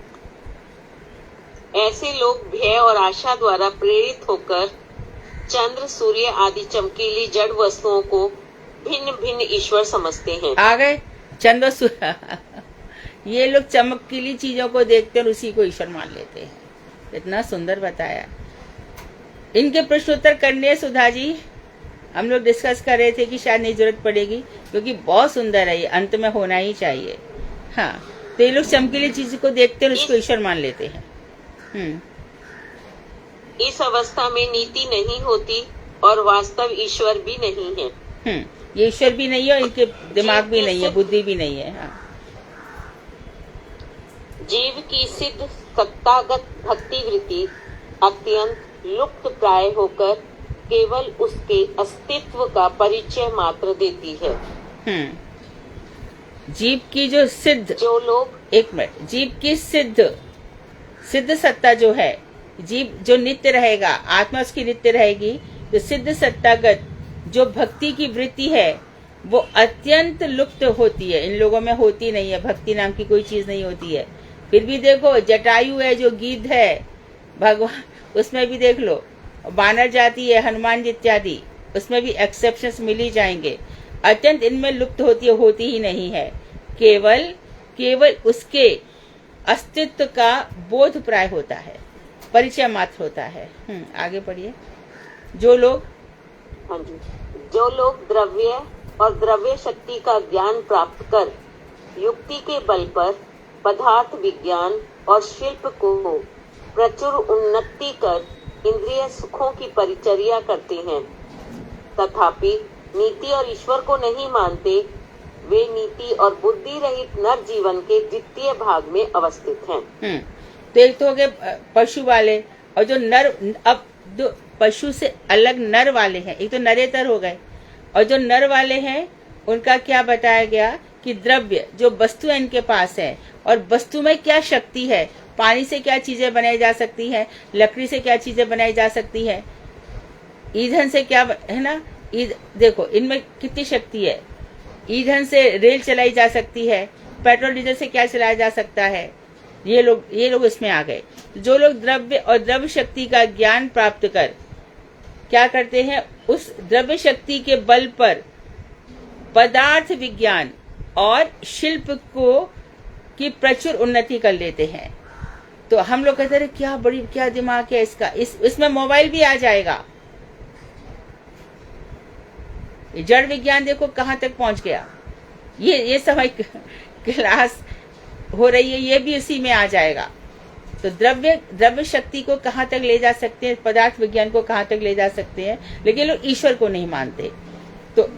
ऐसे लोग भय और आशा द्वारा प्रेरित होकर चंद्र, सूर्य आदि चमकीली जड़ वस्तुओं को भिन्न भिन्न ईश्वर समझते हैं। आ गए चंद्र सूर्य ये लोग चमकीली चीजों को देखते और उसी को ईश्वर मान लेते हैं। इतना सुंदर बताया। इनके प्रश्नोत्तर करने सुधा जी, हम लोग डिस्कस कर रहे थे कि शायद नहीं जरूरत पड़ेगी, क्योंकि बहुत सुंदर है, ये अंत में होना ही चाहिए। हाँ, तो ये लोग चमकीली चीज को देखते हैं, उसको ईश्वर मान लेते हैं। इस अवस्था में नीति नहीं होती और वास्तव ईश्वर भी नहीं है। ये ईश्वर भी नहीं है, इनके दिमाग भी नहीं है, बुद्धि भी नहीं है। हाँ। जीव की सिद्ध सत्तागत भक्ति वृत्ति अत्यंत लुप्त प्राय होकर केवल उसके अस्तित्व का परिचय मात्र देती है। जीव की जो सिद्ध, जो लोग, एक मिनट, जीव की सिद्ध सत्ता जो है, जीव जो नित्य रहेगा, आत्मा उसकी नित्य रहेगी, तो सिद्ध सत्तागत जो भक्ति की वृत्ति है वो अत्यंत लुप्त होती है। इन लोगों में होती नहीं है, भक्ति नाम की कोई चीज नहीं होती है। फिर भी देखो, जटायु है जो गीध है भगवान, उसमें भी देख लो, बानर जाति है, हनुमान जी इत्यादि, उसमें भी एक्सेप्शंस मिल ही जाएंगे। अत्यंत इनमें लुप्त होती ही नहीं है। केवल उसके अस्तित्व का बोध प्राय होता है, परिचय मात्र होता है। आगे पढ़िए। जो लोग, हाँ जी, जो लोग द्रव्य और द्रव्य शक्ति का ज्ञान प्राप्त कर युक्ति के बल पर पदार्थ विज्ञान और शिल्प को प्रचुर उन्नति कर इंद्रिय सुखों की परिचर्या करते हैं, तथापि नीति और ईश्वर को नहीं मानते, वे नीति और बुद्धि रहित नर जीवन के द्वितीय भाग में अवस्थित हैं। तो एक तो हो गए पशु वाले, और जो नर, अब जो पशु से अलग नर वाले हैं, एक तो नरेतर हो गए, और जो नर वाले हैं उनका क्या बताया गया कि द्रव्य जो वस्तु इनके पास है, और वस्तु में क्या शक्ति है, पानी से क्या चीजें बनाई जा सकती है, लकड़ी से क्या चीजें बनाई जा सकती है, ईंधन से क्या है ना, देखो इनमें कितनी शक्ति है। ईंधन से रेल चलाई जा सकती है, पेट्रोल डीजल से क्या चलाया जा सकता है। ये लोग इसमें आ गए। जो लोग द्रव्य और द्रव्य शक्ति का ज्ञान प्राप्त कर क्या करते हैं, उस द्रव्य शक्ति के बल पर पदार्थ विज्ञान और शिल्प को की प्रचुर उन्नति कर लेते हैं। तो हम लोग कहते हैं क्या दिमाग है इसका, इसमें मोबाइल भी आ जाएगा। जड़ विज्ञान देखो कहाँ तक पहुंच गया। ये समय क्लास हो रही है, ये भी इसी में आ जाएगा। तो द्रव्य शक्ति को कहाँ तक ले जा सकते हैं, पदार्थ विज्ञान को कहाँ तक ले जा सकते हैं, लेकिन लोग ईश्वर को नहीं मानते। तो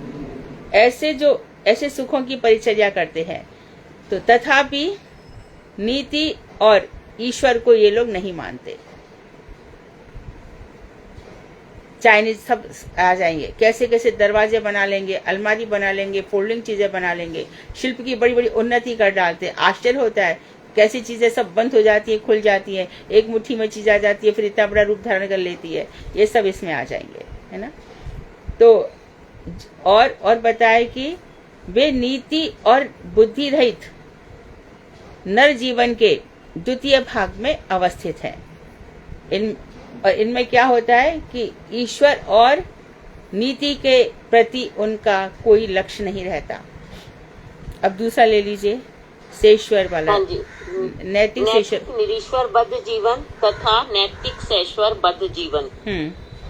ऐसे सुखों की परिचर्या करते हैं, तो तथापि नीति और ईश्वर को ये लोग नहीं मानते। चाइनीज सब आ जाएंगे, कैसे कैसे दरवाजे बना लेंगे, अलमारी बना लेंगे, फोल्डिंग चीजें बना लेंगे, शिल्प की बड़ी बड़ी उन्नति कर डालते। आश्चर्य होता है कैसी चीजें सब बंद हो जाती है, खुल जाती है, एक मुट्ठी में चीज आ जाती है, फिर इतना बड़ा रूप धारण कर लेती है। ये सब इसमें आ जाएंगे, है ना। तो और बताए कि वे नीति और बुद्धि रहित नर जीवन के द्वितीय भाग में अवस्थित है। इनमें क्या होता है कि ईश्वर और नीति के प्रति उनका कोई लक्ष्य नहीं रहता। अब दूसरा ले लीजिए, सेश्वर वाला। हाँ जी, नैतिक सेश्वर, निरीश्वर बद्ध जीवन तथा नैतिक सेश्वर बद्ध जीवन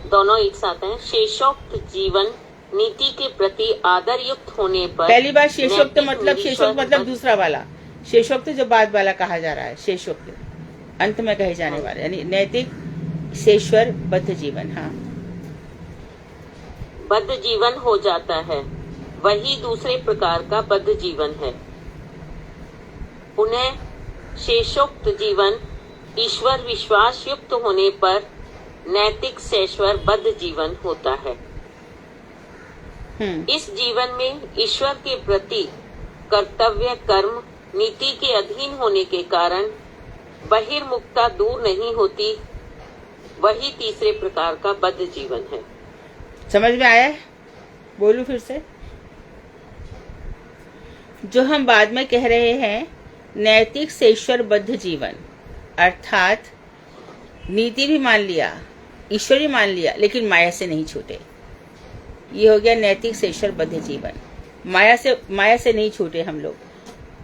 दोनों एक साथ हैं। शेषोक्त जीवन नीति के प्रति आदर युक्त होने पर, पहली बार शेषोक्त मतलब दूसरा वाला, शेषोक्त जो बाद वाला कहा जा रहा है, शेषोक्त अंत में कहे जाने वाले, यानी नैतिक सेश्वर बद्ध जीवन। हाँ, बद्ध जीवन हो जाता है, वही दूसरे प्रकार का बद्ध जीवन है। पुनः शेषोक्त जीवन ईश्वर विश्वास युक्त होने पर नैतिक शैश्वर बद्ध जीवन होता है। इस जीवन में ईश्वर के प्रति कर्तव्य कर्म नीति के अधीन होने के कारण बहिर्मुखता दूर नहीं होती, वही तीसरे प्रकार का बद्ध जीवन है। समझ में आया है? बोलूं फिर से? जो हम बाद में कह रहे हैं नैतिक से ईश्वर बद्ध जीवन, अर्थात नीति भी मान लिया, ईश्वर भी मान लिया, लेकिन माया से नहीं छूटे। ये हो गया नैतिक से ईश्वर बद्ध जीवन। माया से नहीं छूटे हम लोग।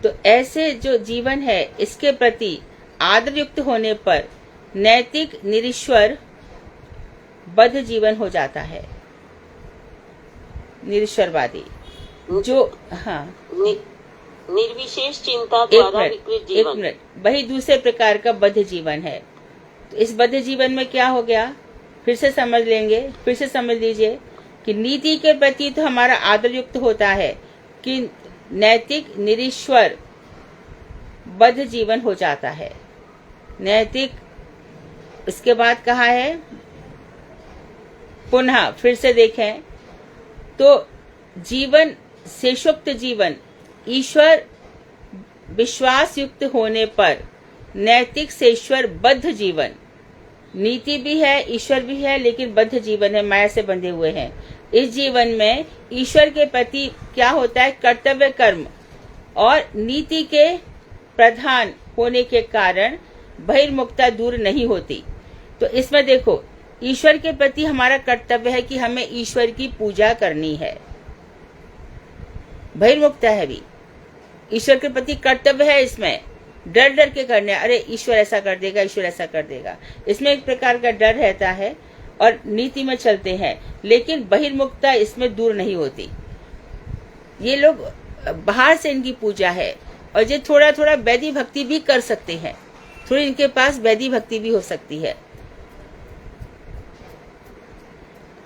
तो ऐसे जो जीवन है इसके प्रति आदर युक्त होने पर नैतिक निरीश्वर बद्ध जीवन हो जाता है। निरीश्वरवादी जो निर्विशेष चिंता द्वारा विकृत जीवन। एक मिनट, वही दूसरे प्रकार का बद्ध जीवन है। तो इस बद्ध जीवन में क्या हो गया, फिर से समझ लेंगे, फिर से समझ लीजिए कि नीति के प्रति तो हमारा आदर युक्त होता है कि नैतिक निरीश्वर बद्ध जीवन हो जाता है। नैतिक, इसके बाद कहा है, पुनः फिर से देखें तो जीवन शेषोक्त जीवन ईश्वर विश्वास युक्त होने पर नैतिक से ईश्वर बद्ध जीवन, नीति भी है ईश्वर भी है लेकिन बद्ध जीवन है, माया से बंधे हुए हैं। इस जीवन में ईश्वर के प्रति क्या होता है, कर्तव्य कर्म और नीति के प्रधान होने के कारण बहिर्मुखता दूर नहीं होती। तो इसमें देखो, ईश्वर के प्रति हमारा कर्तव्य है कि हमें ईश्वर की पूजा करनी है, बहिर्मुखता है भी, ईश्वर के प्रति कर्तव्य है, इसमें डर डर के करने, अरे ईश्वर ऐसा कर देगा, ईश्वर ऐसा कर देगा, इसमें एक प्रकार का डर रहता है और नीति में चलते हैं, लेकिन बहिर्मुखता इसमें दूर नहीं होती। ये लोग बाहर से इनकी पूजा है और ये थोड़ा थोड़ा वैदिक भक्ति भी कर सकते हैं, थोड़ी इनके पास वैदिक भक्ति भी हो सकती है।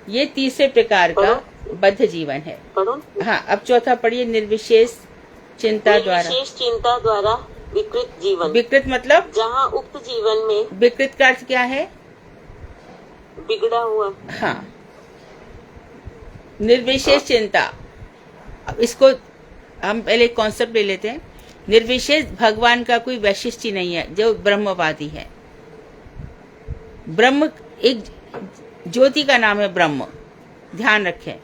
ये तीसरे प्रकार का बद्ध जीवन है। हाँ, अब चौथा पढ़िए, निर्विशेष चिंता द्वारा विकृत जीवन। विकृत मतलब जहाँ उक्त जीवन में, विकृत का अर्थ क्या है, बिगड़ा हुआ। हाँ, निर्विशेष चिंता। अब इसको हम पहले कॉन्सेप्ट ले लेते हैं। निर्विशेष भगवान का कोई वैशिष्टि नहीं है, जो ब्रह्मवादी है। ब्रह्म एक ज्योति का नाम है, ब्रह्म, ध्यान रखें,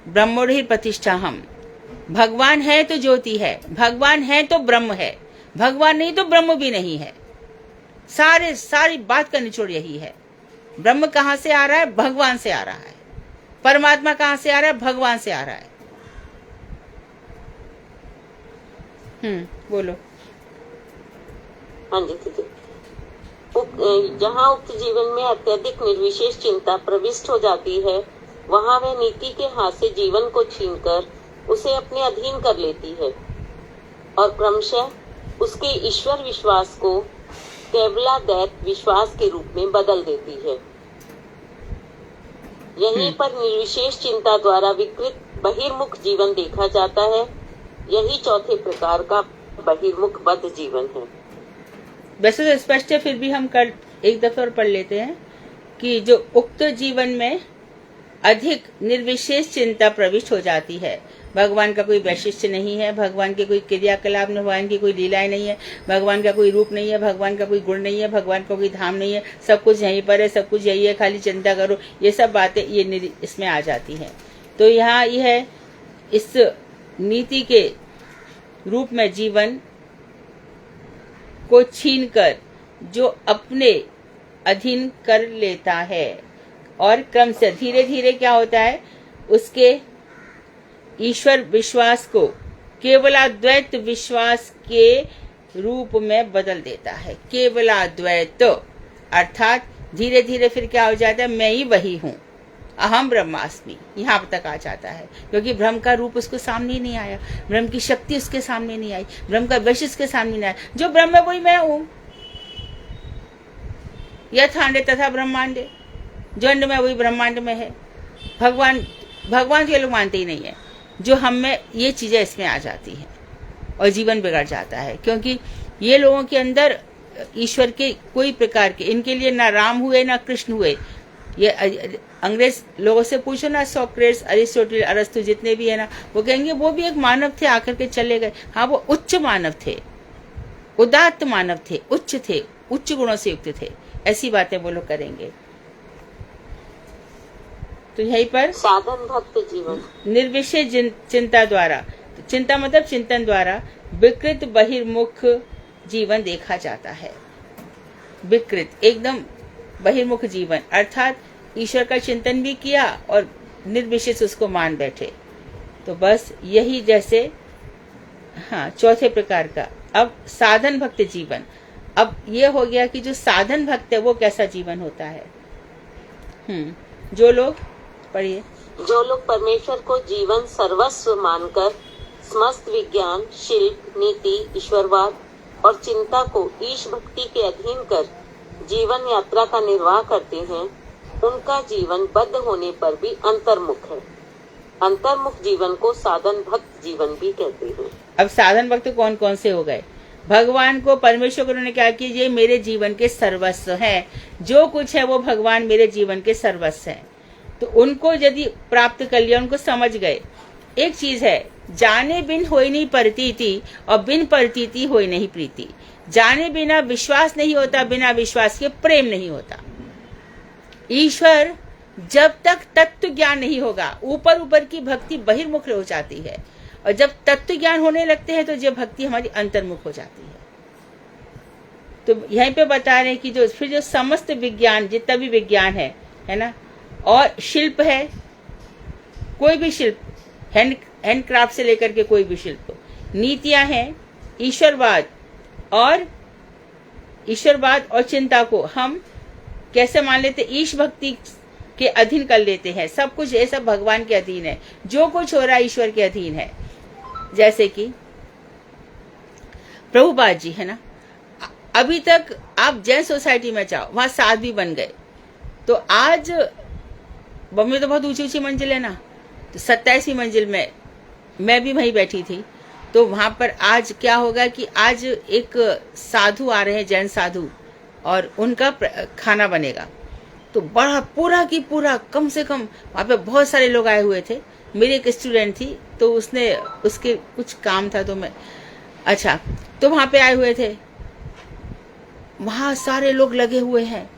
ब्रह्मोढ़ि प्रतिष्ठा हम। भगवान है तो ज्योति है, भगवान है तो ब्रह्म है, भगवान नहीं तो ब्रह्म भी नहीं है। सारी बात का निचोड़ यही है। ब्रह्म कहाँ से आ रहा है, भगवान से आ रहा है। परमात्मा कहाँ से आ रहा है, भगवान से आ रहा है। बोलो। हाँ जी दीदी। जहाँ उक्त जीवन में अत्यधिक निर्विशेष चिंता प्रविष्ट हो जाती है, वहाँ वह नीति के हाथ से जीवन को छीनकर उसे अपने अधीन कर लेती है और क्रमशः उसके ईश्वर विश्वास को केवलाद्वैत विश्वास के रूप में बदल देती है। यहीं पर निर्विशेष चिंता द्वारा विकृत बहिर्मुख जीवन देखा जाता है। यही चौथे प्रकार का बहिर्मुख बद्ध जीवन है। वैसे तो स्पष्ट है, फिर भी हम कल एक दफा और पढ़ लेते हैं कि जो उक्त जीवन में अधिक निर्विशेष चिंता प्रविष्ट हो जाती है। भगवान का कोई वैशिष्ट नहीं है, भगवान के कोई क्रियाकलाप, भगवान की कोई लीलाएं नहीं है, भगवान का कोई रूप नहीं है, भगवान का कोई गुण नहीं है, भगवान का कोई धाम नहीं है, सब कुछ यहीं पर है, सब कुछ यही है, खाली चिंता करो, ये सब बातें ये इसमें आ जाती हैं। तो यहाँ यह है, इस नीति के रूप में जीवन को छीनकर जो अपने अधीन कर लेता है और क्रम से धीरे धीरे क्या होता है, उसके ईश्वर विश्वास को केवलाद्वैत विश्वास के रूप में बदल देता है। केवलाद्वैत अर्थात धीरे धीरे फिर क्या हो जाता है, मैं ही वही हूँ, अहम ब्रह्मास्मि, यहाँ तक आ जाता है। क्योंकि ब्रह्म का रूप उसको सामने नहीं आया, ब्रह्म की शक्ति उसके सामने नहीं आई, ब्रह्म का वैशिष्ट के सामने नहीं आया। जो ब्रह्म है वही मैं हूँ। यथांडे तथा ब्रह्मांडे, जो अंड में वही ब्रह्मांड में है। भगवान तो ये लोग मानते ही नहीं है। जो हम में ये चीजें इसमें आ जाती हैं और जीवन बिगड़ जाता है, क्योंकि ये लोगों के अंदर ईश्वर के कोई प्रकार के, इनके लिए ना राम हुए ना कृष्ण हुए। ये अंग्रेज लोगों से पूछो ना, सोक्रेट्स, अरिस्टोटल, अरस्तु जितने भी है ना, वो कहेंगे वो भी एक मानव थे, आकर के चले गए। हाँ, वो उच्च मानव थे, उदात्त मानव थे, उच्च गुणों से युक्त थे। ऐसी बातें वो लोग करेंगे। तो यहीं पर साधन भक्त जीवन निर्विषय चिंता द्वारा, चिंता मतलब चिंतन द्वारा विकृत बहिर्मुख जीवन देखा जाता है। विकृत एकदम बहिर्मुख जीवन, अर्थात ईश्वर का चिंतन भी किया और निर्विशेष उसको मान बैठे। तो बस यही जैसे हाँ चौथे प्रकार का। अब साधन भक्त जीवन, अब ये हो गया कि जो साधन भक्त है वो कैसा जीवन होता है। जो लोग, पढ़िए, जो लोग परमेश्वर को जीवन सर्वस्व मानकर समस्त विज्ञान, शिल्प, नीति, ईश्वरवाद और चिंता को ईश भक्ति के अधीन कर जीवन यात्रा का निर्वाह करते हैं, उनका जीवन बद्ध होने पर भी अंतर्मुख है। अंतर्मुख जीवन को साधन भक्त जीवन भी कहते हैं। अब साधन भक्त कौन कौन से हो गए? भगवान को, परमेश्वर को उन्होंने क्या कि ये मेरे जीवन के सर्वस्व हैं, जो कुछ है वो भगवान मेरे जीवन के सर्वस्व हैं। तो उनको यदि प्राप्त कर लिया, उनको समझ गए। एक चीज है, जाने बिन होई नहीं प्रतीति और बिन प्रतीति होई नहीं प्रीति। जाने बिना विश्वास नहीं होता, बिना विश्वास के प्रेम नहीं होता। ईश्वर जब तक तत्व ज्ञान नहीं होगा, ऊपर ऊपर की भक्ति बहिर्मुख हो जाती है, और जब तत्व ज्ञान होने लगते हैं तो ये भक्ति हमारी अंतर्मुख हो जाती है। तो यहीं पे बता रहे हैं कि जो समस्त विज्ञान, जितना भी विज्ञान है ना, और शिल्प है, कोई भी शिल्प, हैंडक्राफ्ट से लेकर के कोई भी शिल्प, नीतियां हैं, ईश्वरवाद और चिंता को हम कैसे मान लेते? ईश भक्ति के अधीन कर लेते हैं। सब कुछ ये सब भगवान के अधीन है, जो कुछ हो रहा है ईश्वर के अधीन है। जैसे कि प्रभुपाद जी है ना, अभी तक आप जैन सोसाइटी में जाओ, वहां साध्वी बन गए। तो आज बम्बई तो बहुत ऊंची ऊंची मंजिल है ना, तो 27वीं मंजिल में मैं भी वहीं बैठी थी। तो वहां पर आज क्या होगा कि आज एक साधु आ रहे हैं, जैन साधु, और उनका खाना बनेगा। तो बड़ा पूरा की पूरा, कम से कम वहां पे बहुत सारे लोग आए हुए थे। मेरी एक स्टूडेंट थी, तो उसने उसके कुछ काम था, तो मैं तो वहां पे आए हुए थे। वहां सारे लोग लगे हुए हैं,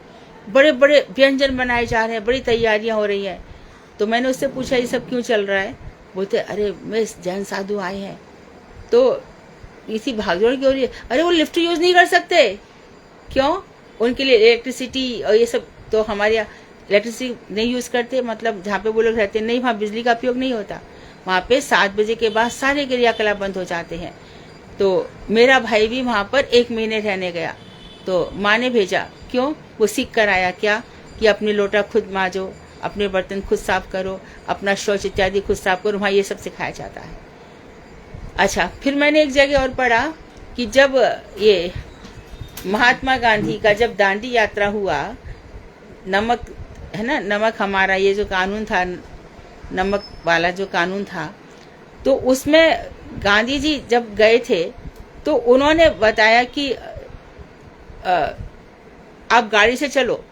बड़े बड़े व्यंजन बनाए जा रहे हैं, बड़ी तैयारियां हो रही है। तो मैंने उससे पूछा ये सब क्यों चल रहा है? बोलते अरे मैं जैन साधु आए हैं, तो इसी भागदौड़ की हो रही है। अरे वो लिफ्ट यूज नहीं कर सकते, क्यों? उनके लिए इलेक्ट्रिसिटी और ये सब, तो हमारे यहाँ इलेक्ट्रिसिटी नहीं यूज करते, मतलब जहाँ पे वो लोग रहते नहीं, वहाँ बिजली का उपयोग नहीं होता। वहाँ पे 7 बजे के बाद सारे क्रियाकलाप बंद हो जाते हैं। तो मेरा भाई भी वहाँ पर 1 महीने रहने गया। तो माँ ने भेजा, क्यों? वो सीख कर आया क्या कि अपने लोटा खुद मांजो, अपने बर्तन खुद साफ करो, अपना शौच इत्यादि खुद साफ करो। वहाँ ये सब सिखाया जाता है। फिर मैंने एक जगह और पढ़ा कि जब ये महात्मा गांधी का जब दांडी यात्रा हुआ, नमक है ना, नमक हमारा ये जो कानून था, नमक वाला जो कानून था, तो उसमें गांधी जी जब गए थे तो उन्होंने बताया कि आप गाड़ी से चलो।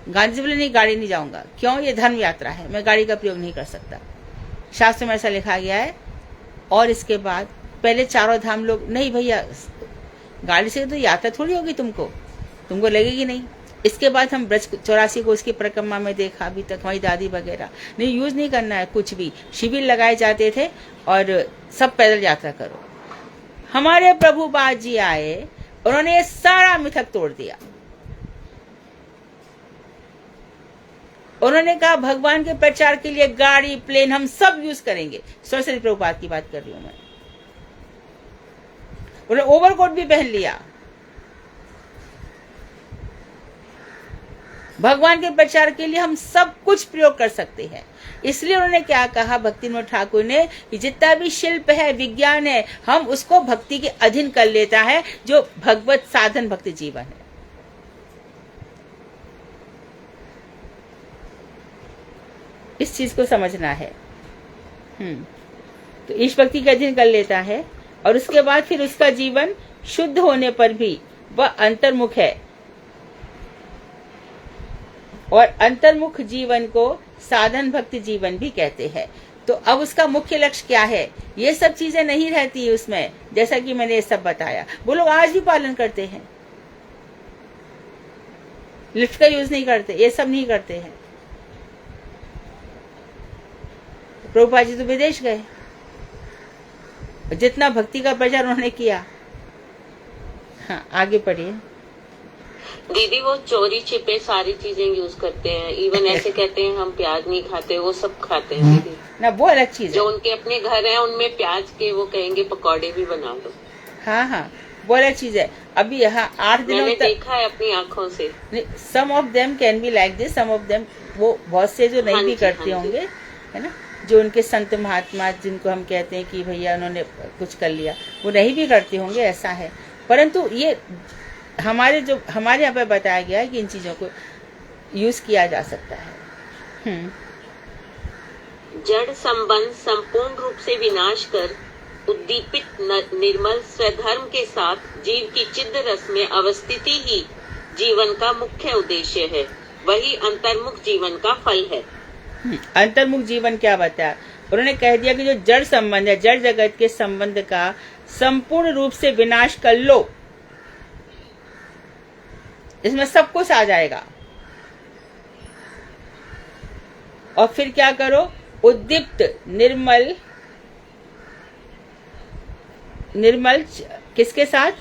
गांधी जी बोले नहीं, गाड़ी नहीं जाऊंगा। क्यों? ये धर्म यात्रा है, मैं गाड़ी का प्रयोग नहीं कर सकता। शास्त्र में ऐसा लिखा गया है। और इसके बाद पहले चारों धाम लोग, नहीं भैया गाड़ी से तो यात्रा थोड़ी होगी, तुमको लगेगी नहीं। इसके बाद हम ब्रज 84 को उसकी परिक्रमा में देखा, अभी तक हमारी दादी वगैरह, नहीं यूज नहीं करना है कुछ भी। शिविर लगाए जाते थे और सब पैदल यात्रा करो। हमारे प्रभुपाद जी आए, उन्होंने ये सारा मिथक तोड़ दिया। उन्होंने कहा भगवान के प्रचार के लिए गाड़ी, प्लेन हम सब यूज करेंगे। सरस्वती प्रभुपाद की बात कर रही हूं मैं। उन्होंने ओवरकोट भी पहन लिया। भगवान के प्रचार के लिए हम सब कुछ प्रयोग कर सकते हैं। इसलिए उन्होंने क्या कहा, भक्तिविनोद ठाकुर ने, कि जितना भी शिल्प है, विज्ञान है, हम उसको भक्ति के अधीन कर लेता है, जो भगवत साधन भक्ति जीवन है। इस चीज को समझना है। तो ईश भक्ति के अधीन कर लेता है। और उसके बाद फिर उसका जीवन शुद्ध होने पर भी वह अंतर्मुख है, और अंतर्मुख जीवन को साधन भक्ति जीवन भी कहते हैं। तो अब उसका मुख्य लक्ष्य क्या है, ये सब चीजें नहीं रहती है उसमें, जैसा कि मैंने ये सब बताया। वो लोग आज भी पालन करते हैं, लिफ्ट का यूज नहीं करते, ये सब नहीं करते हैं। प्रभुपाद जी तो विदेश गए, जितना भक्ति का प्रचार उन्होंने किया। हाँ, आगे पढ़िए। दीदी वो चोरी छिपे सारी चीजें यूज करते हैं, इवन ऐसे कहते हैं हम प्याज नहीं खाते, वो सब खाते हैं दीदी। ना वो अलग चीज जो है। उनके अपने घर हैं उनमें प्याज के वो कहेंगे पकौड़े भी बना दो। हाँ हाँ, वो अलग चीज है। अभी यहाँ 8 दिनों मैंने तक देखा है अपनी आंखों से। Some of them can be like this, some of them, वो बहुत से जो नहीं हाँ भी जी, करते हाँ जी। होंगे, है ना, जो उनके संत महात्मा जिनको हम कहते हैं कि भैया उन्होंने कुछ कर लिया, वो नहीं भी करते होंगे, ऐसा है। परंतु ये हमारे यहाँ पे बताया गया है कि इन चीजों को यूज किया जा सकता है। जड़ संबंध संपूर्ण रूप से विनाश कर उद्दीपित निर्मल स्वधर्म के साथ जीव की चिद्ध रस में अवस्थिति ही जीवन का मुख्य उद्देश्य है, वही अंतर्मुख जीवन का फल है। अंतर्मुख जीवन क्या बताया उन्होंने? कह दिया कि जो जड़ संबंध है, जड़ जगत के संबंध का संपूर्ण रूप से विनाश कर लो, इसमें सब कुछ आ जाएगा। और फिर क्या करो? उद्दीप्त निर्मल, निर्मल किसके साथ,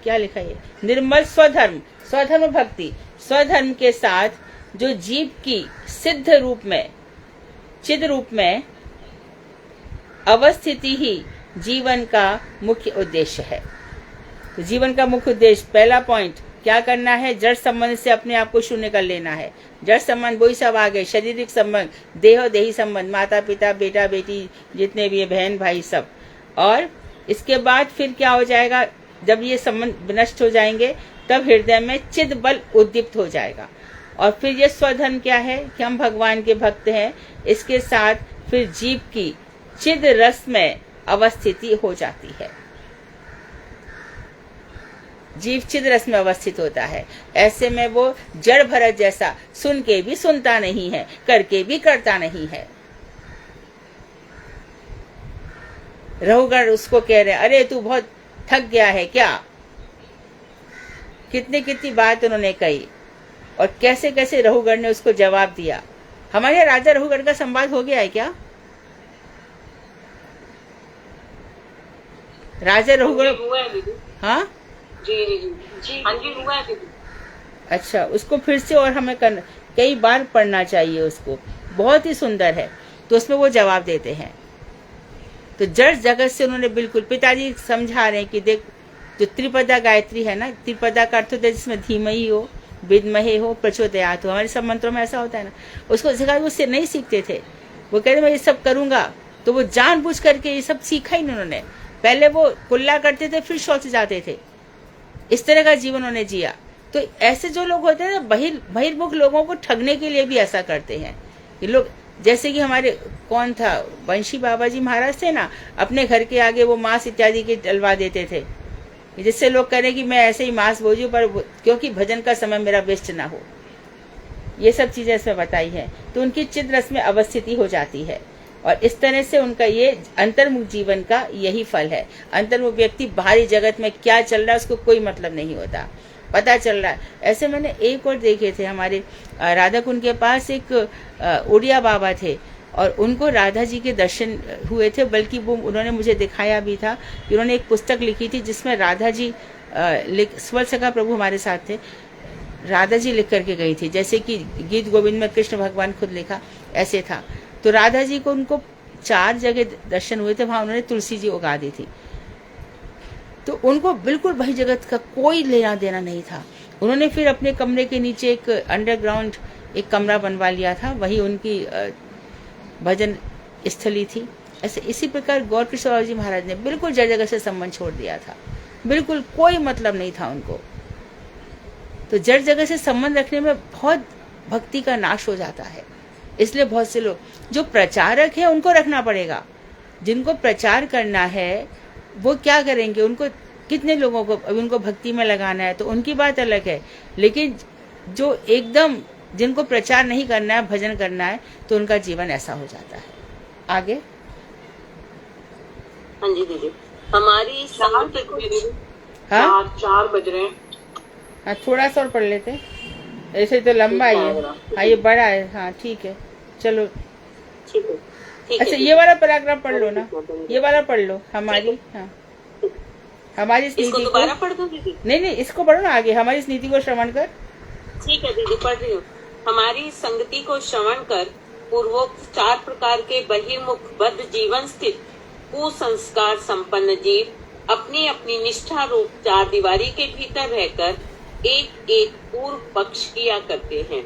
क्या लिखा है? निर्मल स्वधर्म, स्वधर्म भक्ति, स्वधर्म के साथ जो जीव की सिद्ध रूप में, चिद रूप में अवस्थिति ही जीवन का मुख्य उद्देश्य है। तो जीवन का मुख्य उद्देश्य, पहला पॉइंट क्या करना है? जड़ संबंध से अपने आप को शून्य कर लेना है। जड़ संबंध वही सब आ गए, शारीरिक संबंध, देहो देही संबंध, माता पिता बेटा बेटी जितने भी है, बहन भाई सब। और इसके बाद फिर क्या हो जाएगा? जब ये संबंध नष्ट हो जाएंगे तब हृदय में चिद बल उद्दीप्त हो जाएगा। और फिर ये स्वधर्म क्या है कि हम भगवान के भक्त हैं, इसके साथ फिर जीव की चिद रस में अवस्थिति हो जाती है। जीव चिद रस में अवस्थित होता है। ऐसे में वो जड़ भरत जैसा सुन के भी सुनता नहीं है, करके भी करता नहीं है। रहुगण उसको कह रहे, अरे तू बहुत थक गया है क्या? कितनी कितनी बात उन्होंने कही और कैसे कैसे रहुगण ने उसको जवाब दिया। हमारे यहाँ राजा रहुगण का संवाद हो गया है क्या? राजा रहुगण हुआ है दीदी। हाँ जी जी जी जी, हाँ जी हुआ है दीदी। अच्छा, उसको फिर से और हमें कई बार पढ़ना चाहिए उसको, बहुत ही सुंदर है। तो उसमें वो जवाब देते हैं। तो जड़ जगत से उन्होंने बिल्कुल, पिताजी समझा रहे हैं कि देख, जो त्रिपदा गायत्री है ना, त्रिपदा का अर्थ होता है जिसमें धीमहि हो, विद्महे हो, प्रचोदयात हो। हमारे सब मंत्रों में ऐसा होता है ना। उसको सिखा, उससे नहीं सीखते थे। वो कहते मैं ये सब करूंगा, तो वो जानबूझ करके ये सब सीखा ही नहीं उन्होंने। पहले वो कुल्ला करते थे, फिर शौच जाते थे। इस तरह का जीवन उन्होंने जिया। तो ऐसे जो लोग होते हैं ना, बहिर्मुख लोगों को ठगने के लिए भी ऐसा करते हैं ये लोग। जैसे कि हमारे कौन था, वंशी बाबा जी महाराज थे ना, अपने घर के आगे वो मांस इत्यादि के डलवा देते थे, जिससे लोग कह रहे कि मैं ऐसे ही मांस भोजूं, पर क्योंकि भजन का समय मेरा वेस्ट ना हो। ये सब चीजें इसमें बताई है। तो उनकी चिद रस में अवस्थिति हो जाती है और इस तरह से उनका ये अंतर्मुख जीवन का यही फल है। अंतर्मुख व्यक्ति बाहरी जगत में क्या चल रहा है उसको कोई मतलब नहीं होता, पता चल रहा है। ऐसे मैंने एक और देखे थे, हमारे राधा कुंड के पास एक उड़िया बाबा थे और उनको राधा जी के दर्शन हुए थे। बल्कि वो उन्होंने मुझे दिखाया भी था कि उन्होंने एक पुस्तक लिखी थी जिसमें राधा जी स्वर सखा प्रभु हमारे साथ थे, राधा जी लिख करके गई थी। जैसे कि गीत गोविंद में कृष्ण भगवान खुद लिखा, ऐसे था। तो राधा जी को उनको 4 जगह दर्शन हुए थे, वहां उन्होंने तुलसी जी उगा दी थी। तो उनको बिल्कुल वही जगत का कोई लेना देना नहीं था। उन्होंने फिर अपने कमरे के नीचे एक अंडरग्राउंड एक कमरा बनवा लिया था, वही उनकी भजन स्थली थी। ऐसे इसी प्रकार गौर किशोर जी महाराज ने बिल्कुल जड़ जगत से संबंध छोड़ दिया था, बिल्कुल कोई मतलब नहीं था उनको। तो जड़ जगत से संबंध रखने में बहुत भक्ति का नाश हो जाता है। इसलिए बहुत से लोग जो प्रचारक है उनको रखना पड़ेगा। जिनको प्रचार करना है वो क्या करेंगे, उनको कितने लोगों को अभी उनको भक्ति में लगाना है तो उनकी बात अलग है, लेकिन जो एकदम जिनको प्रचार नहीं करना है, भजन करना है, तो उनका जीवन ऐसा हो जाता है। आगे। हाँ जी दीदी, हमारी संगति को हाँ 4 बज रहे हैं। हाँ, थोड़ा सा और पढ़ लेते हैं, ऐसे तो लंबा ही है। हाँ ये बड़ा है। हाँ ठीक है, चलो। ठीक है, ठीक अच्छा है ये वाला पैराग्राफ पढ़ लो ना, ये वाला पढ़ लो। हमारी, हाँ हमारी इस इसको नीति को, दोबारा पढ़ दो दीदी। नहीं इसको पढ़ो ना आगे। हमारी इस नीति को श्रवण कर। ठीक है दीदी, पढ़ रही हूँ। हमारी संगति को श्रवण कर पूर्वोक्त 4 प्रकार के बहिर्मुख बद्ध जीवन स्थित कुसंस्कार संपन्न जीव अपनी अपनी निष्ठा रूप 4 दीवारी के भीतर रहकर एक एक पूर्व पक्ष किया करते हैं।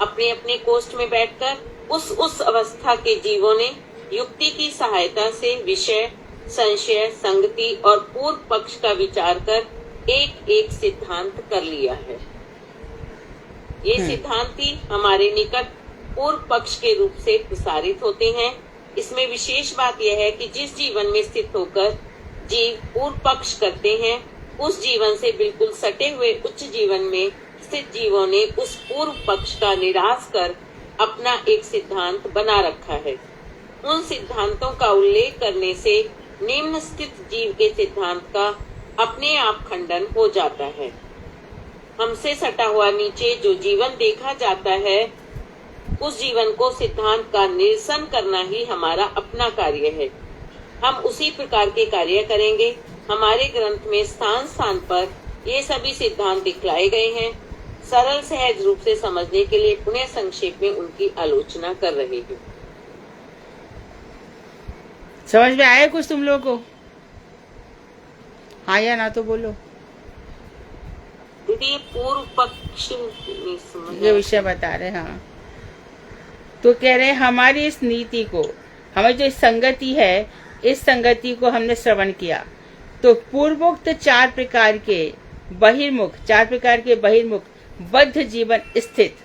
अपने अपने कोष्ठ में बैठकर उस अवस्था के जीवों ने युक्ति की सहायता से विषय, संशय, संगति और पूर्व पक्ष का विचार कर एक एक सिद्धांत कर लिया है। ये सिद्धांत ही हमारे निकट पूर्व पक्ष के रूप से प्रसारित होते हैं। इसमें विशेष बात यह है कि जिस जीवन में स्थित होकर जीव पूर्व पक्ष करते हैं, उस जीवन से बिल्कुल सटे हुए उच्च जीवन में स्थित जीवों ने उस पूर्व पक्ष का निराश कर अपना एक सिद्धांत बना रखा है। उन सिद्धांतों का उल्लेख करने से निम्न स्थित जीव के सिद्धांत का अपने आप खंडन हो जाता है। हमसे सटा हुआ नीचे जो जीवन देखा जाता है, उस जीवन को सिद्धांत का निरसन करना ही हमारा अपना कार्य है। हम उसी प्रकार के कार्य करेंगे। हमारे ग्रंथ में स्थान स्थान पर ये सभी सिद्धांत दिखलाए गए हैं। सरल सहज रूप से समझने के लिए पुनः संक्षेप में उनकी आलोचना कर रहे हैं। समझ में आया कुछ तुम लोगों को? हाँ या ना तो बोलो। दीदी पूर्व पक्ष नहीं समझ ये विषय बता रहे। हाँ तो कह रहे हैं हमारी इस नीति को, हमारी जो संगति है, इस संगति को हमने श्रवण किया तो पूर्वोक्त 4 प्रकार के बहिर्मुख बद्ध जीवन स्थित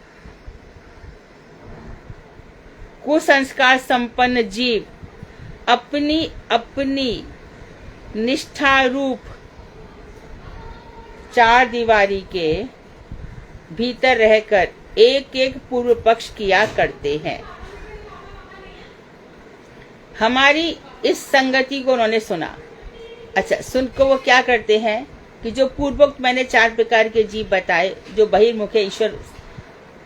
कुसंस्कार संपन्न जीव अपनी अपनी निष्ठा रूप 4 दीवारी के भीतर रहकर एक एक पूर्व पक्ष किया करते हैं। हमारी इस संगति को उन्होंने सुना। अच्छा, सुन को वो क्या करते हैं कि जो पूर्वोक्त मैंने 4 प्रकार के जीव बताए, जो बहिर्मुख है ईश्वर,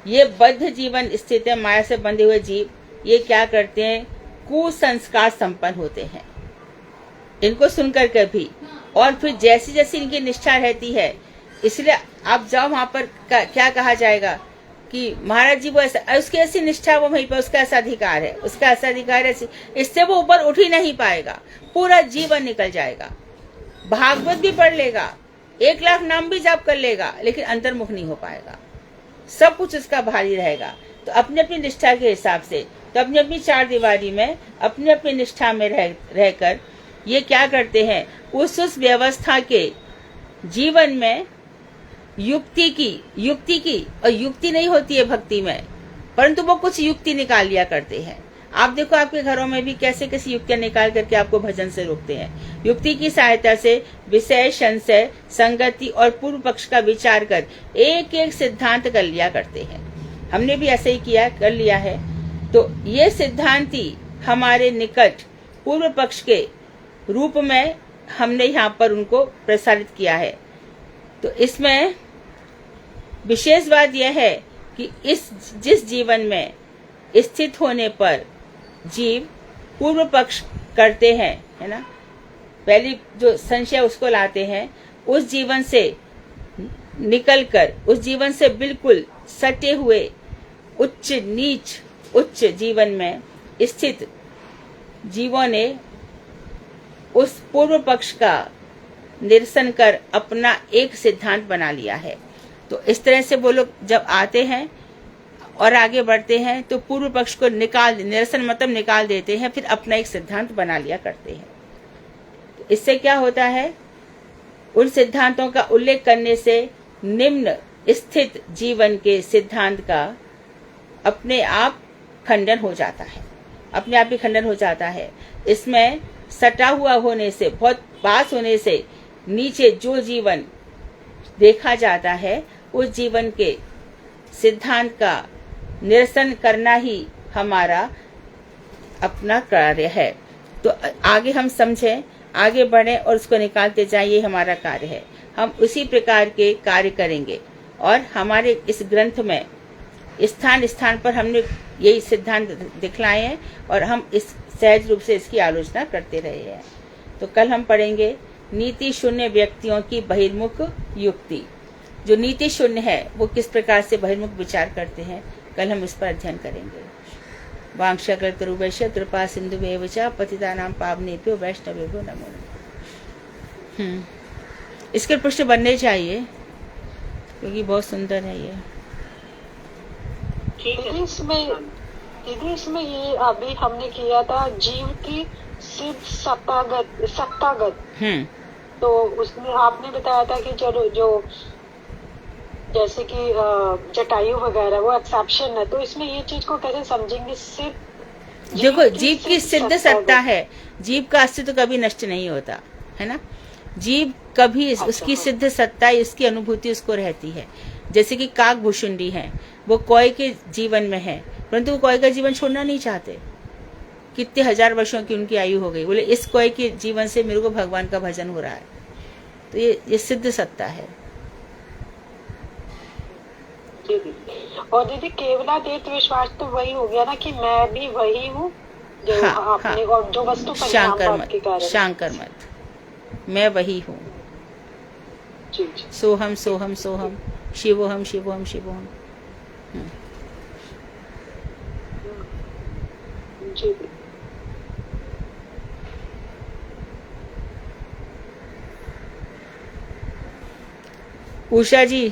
ये बद्ध जीवन स्थित है, माया से बंधे हुए जीव, ये क्या करते हैं, कुसंस्कार संपन्न होते हैं। इनको सुनकर के भी, और फिर जैसी जैसी इनकी निष्ठा रहती है, इसलिए आप जाओ वहां पर क्या कहा जाएगा कि महाराज जी वो ऐसा, उसकी ऐसी निष्ठा, वो वहीं पर उसका ऐसा अधिकार है, उसका ऐसा अधिकार है, इससे वो ऊपर उठ ही नहीं पाएगा, पूरा जीवन निकल जाएगा। भागवत भी पढ़ लेगा, 1 लाख नाम भी जाप कर लेगा, लेकिन अंतर्मुख नहीं हो पाएगा, सब कुछ उसका भारी रहेगा। तो अपनी अपनी निष्ठा के हिसाब से, तो अपनी अपनी 4 दीवारी में अपनी अपनी निष्ठा में रहकर ये क्या करते हैं, उस व्यवस्था के जीवन में युक्ति की और युक्ति नहीं होती है भक्ति में, परंतु वो कुछ युक्ति निकाल लिया करते हैं। आप देखो आपके घरों में भी कैसे कैसे युक्तियां निकाल करके आपको भजन से रोकते हैं। युक्ति की सहायता से विषय, संशय, संगति और पूर्व पक्ष का विचार कर एक एक सिद्धांत कर लिया करते हैं। हमने भी ऐसे ही कर लिया है। तो ये सिद्धांति हमारे निकट पूर्व पक्ष के रूप में हमने यहाँ पर उनको प्रसारित किया है। तो इसमें विशेष बात यह है कि जिस जीवन में स्थित होने पर जीव पूर्व पक्ष करते हैं, है ना, पहली जो संशय उसको लाते हैं, उस जीवन से निकलकर, उस जीवन से बिल्कुल सटे हुए उच्च जीवन में स्थित जीवों ने उस पूर्व पक्ष का निरसन कर अपना एक सिद्धांत बना लिया है। तो इस तरह से वो लोग जब आते हैं और आगे बढ़ते हैं तो पूर्व पक्ष को निरसन मतलब निकाल देते हैं, फिर अपना एक सिद्धांत बना लिया करते हैं। तो इससे क्या होता है, उन सिद्धांतों का उल्लेख करने से निम्न स्थित जीवन के सिद्धांत का अपने आप खंडन हो जाता है, अपने आप ही खंडन हो जाता है। इसमें सटा हुआ होने से, बहुत पास होने से नीचे जो जीवन देखा जाता है, उस जीवन के सिद्धांत का निरसन करना ही हमारा अपना कार्य है। तो आगे हम समझें, आगे बढ़ें और उसको निकालते जाएं, ये हमारा कार्य है। हम उसी प्रकार के कार्य करेंगे और हमारे इस ग्रंथ में स्थान स्थान पर हमने यही सिद्धांत दिखलाए हैं और हम इस सहज रूप से इसकी आलोचना करते रहे हैं। तो कल हम पढ़ेंगे नीति शून्य व्यक्तियों की बहिर्मुख युक्ति। जो नीति शून्य है वो किस प्रकार से बहिर्मुख विचार करते हैं, कल हम इस पर अध्ययन करेंगे। वांछाकल्पतरुभ्यश्च कृपा सिन्धुभ्येव च पतितानां पावनेभ्यो वैष्णवेभ्यो नमो नमः। इसके पृष्ठ बनने चाहिए क्योंकि बहुत सुंदर है ये। दीदी इसमें ये अभी हमने किया था जीव की सिद्ध सत्तागत। तो उसमें आपने बताया था कि चलो जो जैसे कि जटायु वगैरह वो एक्सेप्शन है, तो इसमें ये चीज को कैसे समझेंगे? सिर्फ देखो, जीव की सिद्ध सत्ता है, जीव का अस्तित्व कभी नष्ट नहीं होता है ना। जीव कभी उसकी सिद्ध सत्ता, उसकी अनुभूति उसको रहती है। जैसे कि काक भुषुंडी है, वो कोय के जीवन में है, परंतु वो कोय का जीवन छोड़ना नहीं चाहते। कितने हजार वर्षों की उनकी आयु हो गई, बोले इस कोय के जीवन से मेरे को भगवान का भजन हो रहा है। तो ये सिद्ध सत्ता है। और दीदी केवलादेव विश्वास तो वही हो गया ना कि मैं भी वही हूँ जो आपने और जो वस्तु शांकर मत, मैं वही हूँ। सोहम सोहम सोहम, शिवोहम शिवोहम शिवोहम। उषा जी,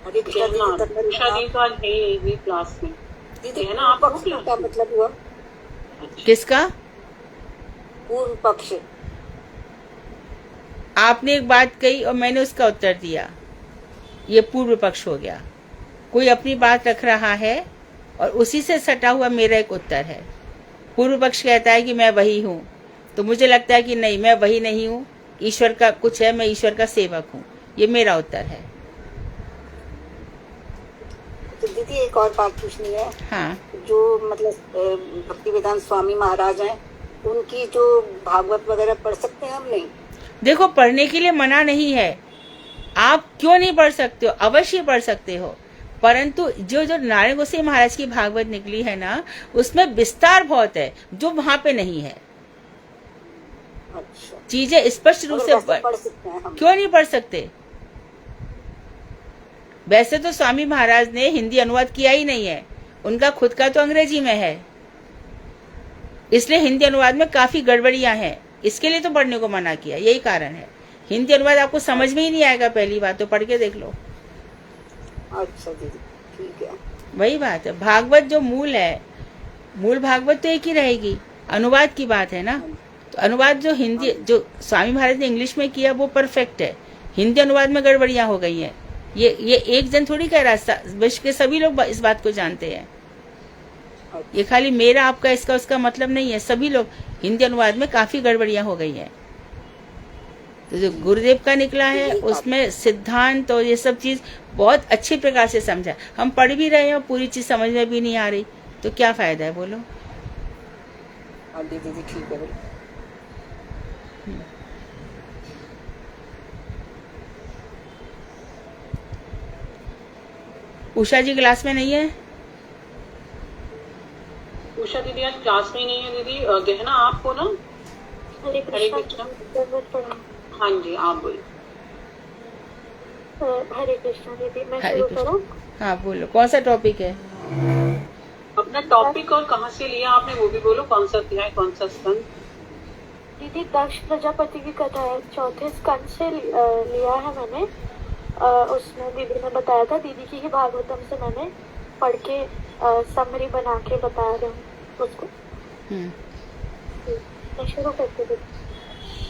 उषा जी का है क्लास में। दीदी है ना, आपको क्या मतलब हुआ? किसका पूर्व पक्ष? आपने एक बात कही और मैंने उसका उत्तर दिया, ये पूर्व पक्ष हो गया। कोई अपनी बात रख रहा है और उसी से सटा हुआ मेरा एक उत्तर है। पूर्व पक्ष कहता है कि मैं वही हूँ, तो मुझे लगता है कि नहीं, मैं वही नहीं हूँ, ईश्वर का कुछ है, मैं ईश्वर का सेवक हूँ। ये मेरा उत्तर है। तो दीदी एक और बात पूछनी है। हाँ, जो मतलब भक्ति वेदांत स्वामी महाराज हैं, उनकी जो भागवत वगैरह पढ़ सकते हैं हम? नहीं, देखो, पढ़ने के लिए मना नहीं है। आप क्यों नहीं पढ़ सकते हो? अवश्य पढ़ सकते हो, परंतु जो नारायण गोसाई महाराज की भागवत निकली है ना, उसमें विस्तार बहुत है जो वहां पे नहीं है। अच्छा, चीजें स्पष्ट रूप से पढ़ सकते हैं हम? क्यों नहीं पढ़ सकते? वैसे तो स्वामी महाराज ने हिंदी अनुवाद किया ही नहीं है, उनका खुद का तो अंग्रेजी में है, इसलिए हिंदी अनुवाद में काफी गड़बड़ियां हैं। इसके लिए तो पढ़ने को मना किया, यही कारण है। हिंदी अनुवाद आपको समझ में ही नहीं आएगा पहली बात तो, पढ़ के देख लो। अच्छा दीदी, ठीक है। वही बात है, भागवत जो मूल है, मूल भागवत तो एक ही रहेगी, अनुवाद की बात है ना। तो अनुवाद जो हिंदी, जो स्वामी महाराज ने इंग्लिश में किया वो परफेक्ट है, हिंदी अनुवाद में गड़बड़ियां हो गई हैं। ये एक जन थोड़ी कह रहा, विश्व के सभी लोग इस बात को जानते हैं। ये खाली मेरा आपका इसका उसका मतलब नहीं है, सभी लोग, हिंदी अनुवाद में काफी गड़बड़ियां हो गई हैं। तो जो गुरुदेव का निकला है उसमें सिद्धांत और ये सब चीज बहुत अच्छे प्रकार से समझा। हम पढ़ भी रहे हैं और पूरी चीज समझ में भी नहीं आ रही, तो क्या फायदा है बोलो? दीदी ठीक है। उषा जी क्लास में नहीं है? उषा दीदी आज क्लास में ही नहीं है। दीदी गहना आपको ना, हरे कृष्णा। हाँ जी, आप बोलो। हरे कृष्णा दीदी, मैं हरे शुरू कृष्णा। करूं? हाँ बोलो, कौन सा टॉपिक है? अपना टॉपिक और कहाँ से लिया आपने वो भी बोलो, कौन सा अध्याय, कौन सा स्कंद? दीदी दक्ष प्रजापति की कथा है, 4थे स्कंद से लिया है मैंने। उसमें दीदी ने बताया था, दीदी की ही भागवतम से मैंने पढ़ के समरी बना के बता रही हूँ उसको। मैं शुरू करती हूँ।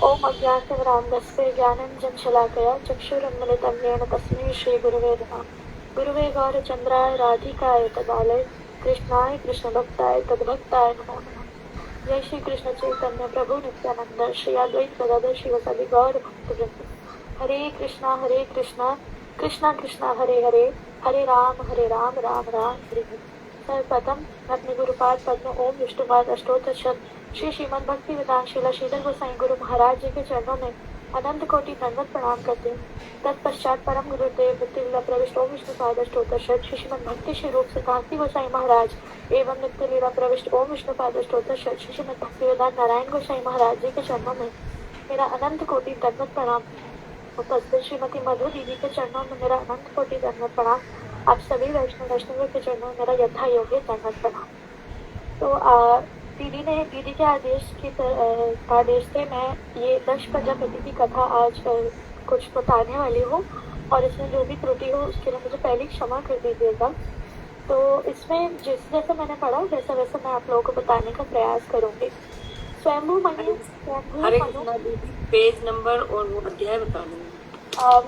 ओम अज्ञानतिमिरान्धस्य ज्ञानाञ्जनशलाकया चक्षुरुन्मिलितं येन तस्मै श्रीगुरवे नमः। गुरुवे गौरचन्द्राय राधिकाय तदालय कृष्णाय कृष्णभक्ताय तद्भक्ताय नमो नमः। जय श्री कृष्ण चैतन्य प्रभु नित्यानंद श्री अद्वैत गदाधर शिवसदि गौर भक्तवृंद। हरे कृष्णा कृष्णा कृष्णा हरे हरे, हरे राम राम राम हरे हरे। सर्वप्रथम अपने गुरुपाद पद्म ओम विष्णुपाद अष्टोत्तर शत श्री श्रीमद भक्ति वेदांत शिला श्रीधर गोसाई गुरु महाराज जी के चरणों में अनंत कोटि दंडवत प्रणाम करते हैं। तत्पश्चात परम गुरुदेव नित्यलीला प्रविष्ट ओम विष्णुपाद अष्टोत्तर शत श्री श्रीमद भक्ति श्री रूप से कांति गोसाई महाराज एवं नित्यलीला प्रविष्ट ओम विष्णुपाद अष्टोत्तर शत श्री श्रीमद भक्ति वेदांत नारायण गोसाई महाराज जी के चरणों में मेरा अनंत कोटि दंडवत प्रणाम। उपस्थित श्रीमती मधु दीदी के चरणों में मेरा अनंत कोटि दंडवत प्रणाम। आप सभी वैष्णव के चरणों में मेरा यथा योग्य दंडवत प्रणाम। तो दीदी के आदेश से मैं ये दक्ष प्रजापति की कथा आज कुछ बताने वाली हूँ, और इसमें जो भी त्रुटि हो उसके लिए मुझे पहले क्षमा कर दीजिएगा। तो इसमें जैसे मैंने पढ़ा वैसा मैं आप लोगों को बताने का प्रयास करूंगी। स्वयंभू मनु पेज नंबर और वो अध्याय बता देंगे।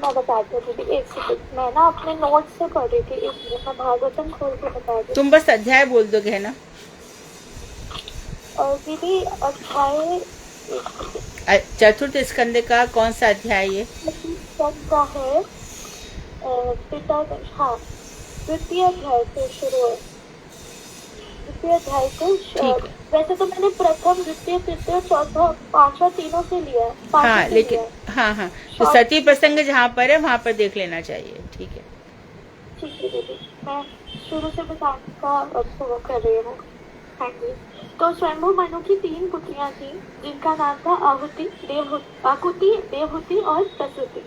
मैं बताती हूँ दीदी, एक सेकंड। मैं ना अपने नोट से पढ़ रही थी, एक मिनट मैं भागवतम खोल के बता दी। तुम बस अध्याय बोल दोगे है ना? और दीदी अध्याय चतुर्थ स्कंद का कौन सा अध्याय है? का है पिता, हाँ द्वितीय अध्याय से शुरू है। द्वितीय अध्याय से वैसे तो मैंने प्रथम द्वितीय तृतीय चौथा पांचवा तीनों से लिया है। हाँ लेकिन हाँ तो सती प्रसंग जहाँ पर है वहाँ पर देख लेना चाहिए। ठीक है दीदी, मैं शुरू से बताने का वो कर रही हूँ। हाँ जी। तो स्वयंभू मनु की 3 पुत्रियां थी जिनका नाम था आकुति, देवहूति और प्रसूति,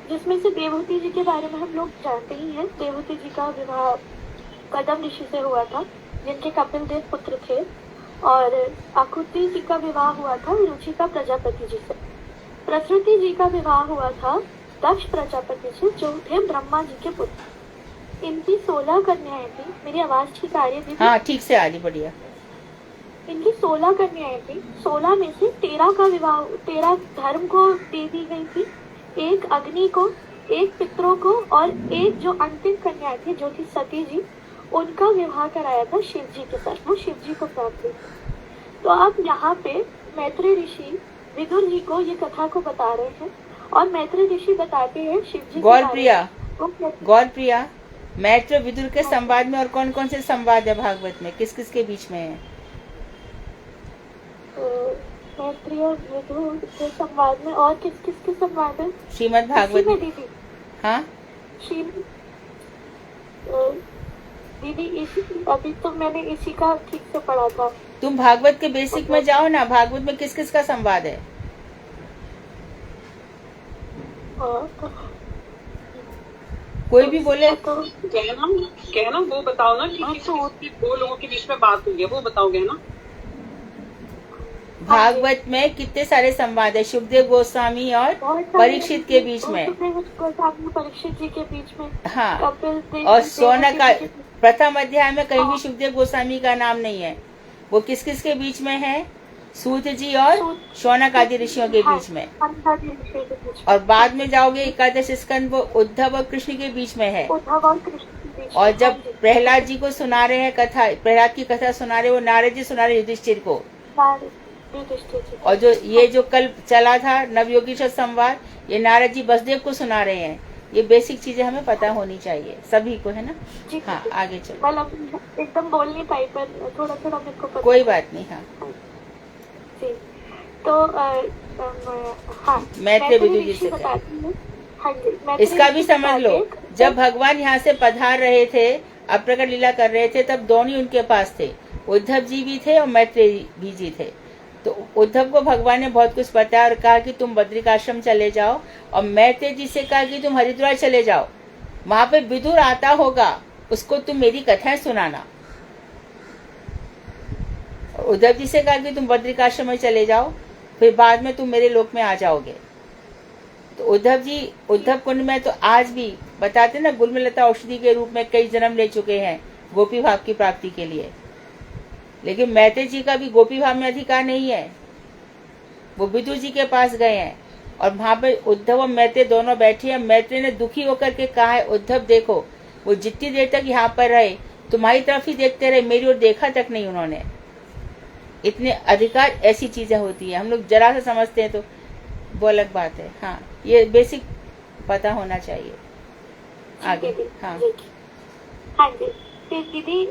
जिसमें से देवहूति जी के बारे में हम लोग जानते ही हैं। देवहूति जी का विवाह कदम ऋषि से हुआ था जिनके कपिल देव पुत्र थे, और आकुति जी का विवाह हुआ था रुचिका प्रजापति जी से। प्रसूति जी का विवाह हुआ था दक्ष प्रजापति से जो थे ब्रह्मा जी के पुत्र। इनकी 16 कन्याएं थी। मेरी आवाज ठीक आ रही थी? हाँ ठीक से आ रही, बढ़िया। इनकी 16 कन्याएं थी। 16 में से 13 धर्म को दे दी गई थी, एक अग्नि को, एक पितरों को, और एक जो अंतिम कन्या थी जो थी सती जी, उनका विवाह कराया था शिव जी के साथ। वो शिव जी को प्राप्त हुई। तो अब यहाँ पे मैत्रेय ऋषि विदुर जी को ये कथा को बता रहे हैं, और मैत्रेय ऋषि बताते हैं शिव जी। गौरप्रिया, मैत्रेय विदुर के संवाद में और कौन कौन से संवाद है भागवत में, किस किस के बीच में है? मैत्रेय विदुर के संवाद में और किस किस के संवाद है? श्रीमद् भागवत में दीदी। हाँ दीदी अभी तो मैंने इसी का ठीक से पढ़ा था। तुम भागवत के बेसिक में जाओ ना, भागवत में किस किस का संवाद है? कोई भी बोले तो कहना वो बताओ ना कि 2 लोगों के बीच में बात हुई है, वो बताओगे ना। भागवत में कितने सारे संवाद है शुभदेव गोस्वामी और परीक्षित के बीच में। परीक्षित जी के बीच में, हाँ। और सोना का प्रथम अध्याय में कहीं भी शुभदेव गोस्वामी का नाम नहीं है। वो किस किस के बीच में है? सूत जी और शौनक आदि ऋषियों के बीच में। और बाद में जाओगे एकादश स्कंद, वो उद्धव और कृष्ण के बीच में है। और जब प्रहलाद जी को सुना रहे हैं कथा, प्रहलाद की कथा सुना रहे, वो नारद जी सुना रहे युधिष्ठिर को। और जो कल चला था नवयोगी संवाद, ये नारद जी वसुदेव को सुना रहे हैं। ये बेसिक चीजें हमें पता होनी चाहिए सभी को, है ना। हाँ आगे चलो। एकदम बोल नहीं पाई पर थोड़ा मेरे को पता। कोई बात नहीं। हाँ तो हाँ मैत्रेय विदुर जी से हाँ जी, इसका भी समझ लो। जब भगवान यहाँ से पधार रहे थे, अप्रकट लीला कर रहे थे, तब दोनों उनके पास थे। उद्धव जी भी थे और मैत्रेय भी जी थे। तो उद्धव को भगवान ने बहुत कुछ बताया और कहा कि तुम बद्रिकाश्रम चले जाओ, और मैत्रेय जी से कहा कि तुम हरिद्वार चले जाओ, वहां पे विदुर आता होगा, उसको तुम मेरी कथाएं सुनाना। उद्धव जी से कहा कि तुम बद्रिकाश्रम में चले जाओ, फिर बाद में तुम मेरे लोक में आ जाओगे। तो उद्धव कुंड में तो आज भी बताते ना, गुलमलता औषधि के रूप में कई जन्म ले चुके हैं गोपी भाव की प्राप्ति के लिए। लेकिन मैत्रेय जी का भी गोपी भाव में अधिकार नहीं है। वो विदुर जी के पास गए हैं और वहां पे उद्धव और मैत्रेय दोनों बैठे हैं। मैत्रेय ने दुखी होकर के कहा है, उद्धव देखो, वो जितनी देर तक यहाँ पर रहे तुम्हारी तरफ ही देखते रहे, मेरी ओर देखा तक नहीं उन्होंने। इतने अधिकार, ऐसी चीजें होती है, हम लोग जरा सा समझते हैं तो वो अलग बात है। हाँ, ये बेसिक पता होना चाहिए। आगे हाँ हाँ जी। फिर दीदी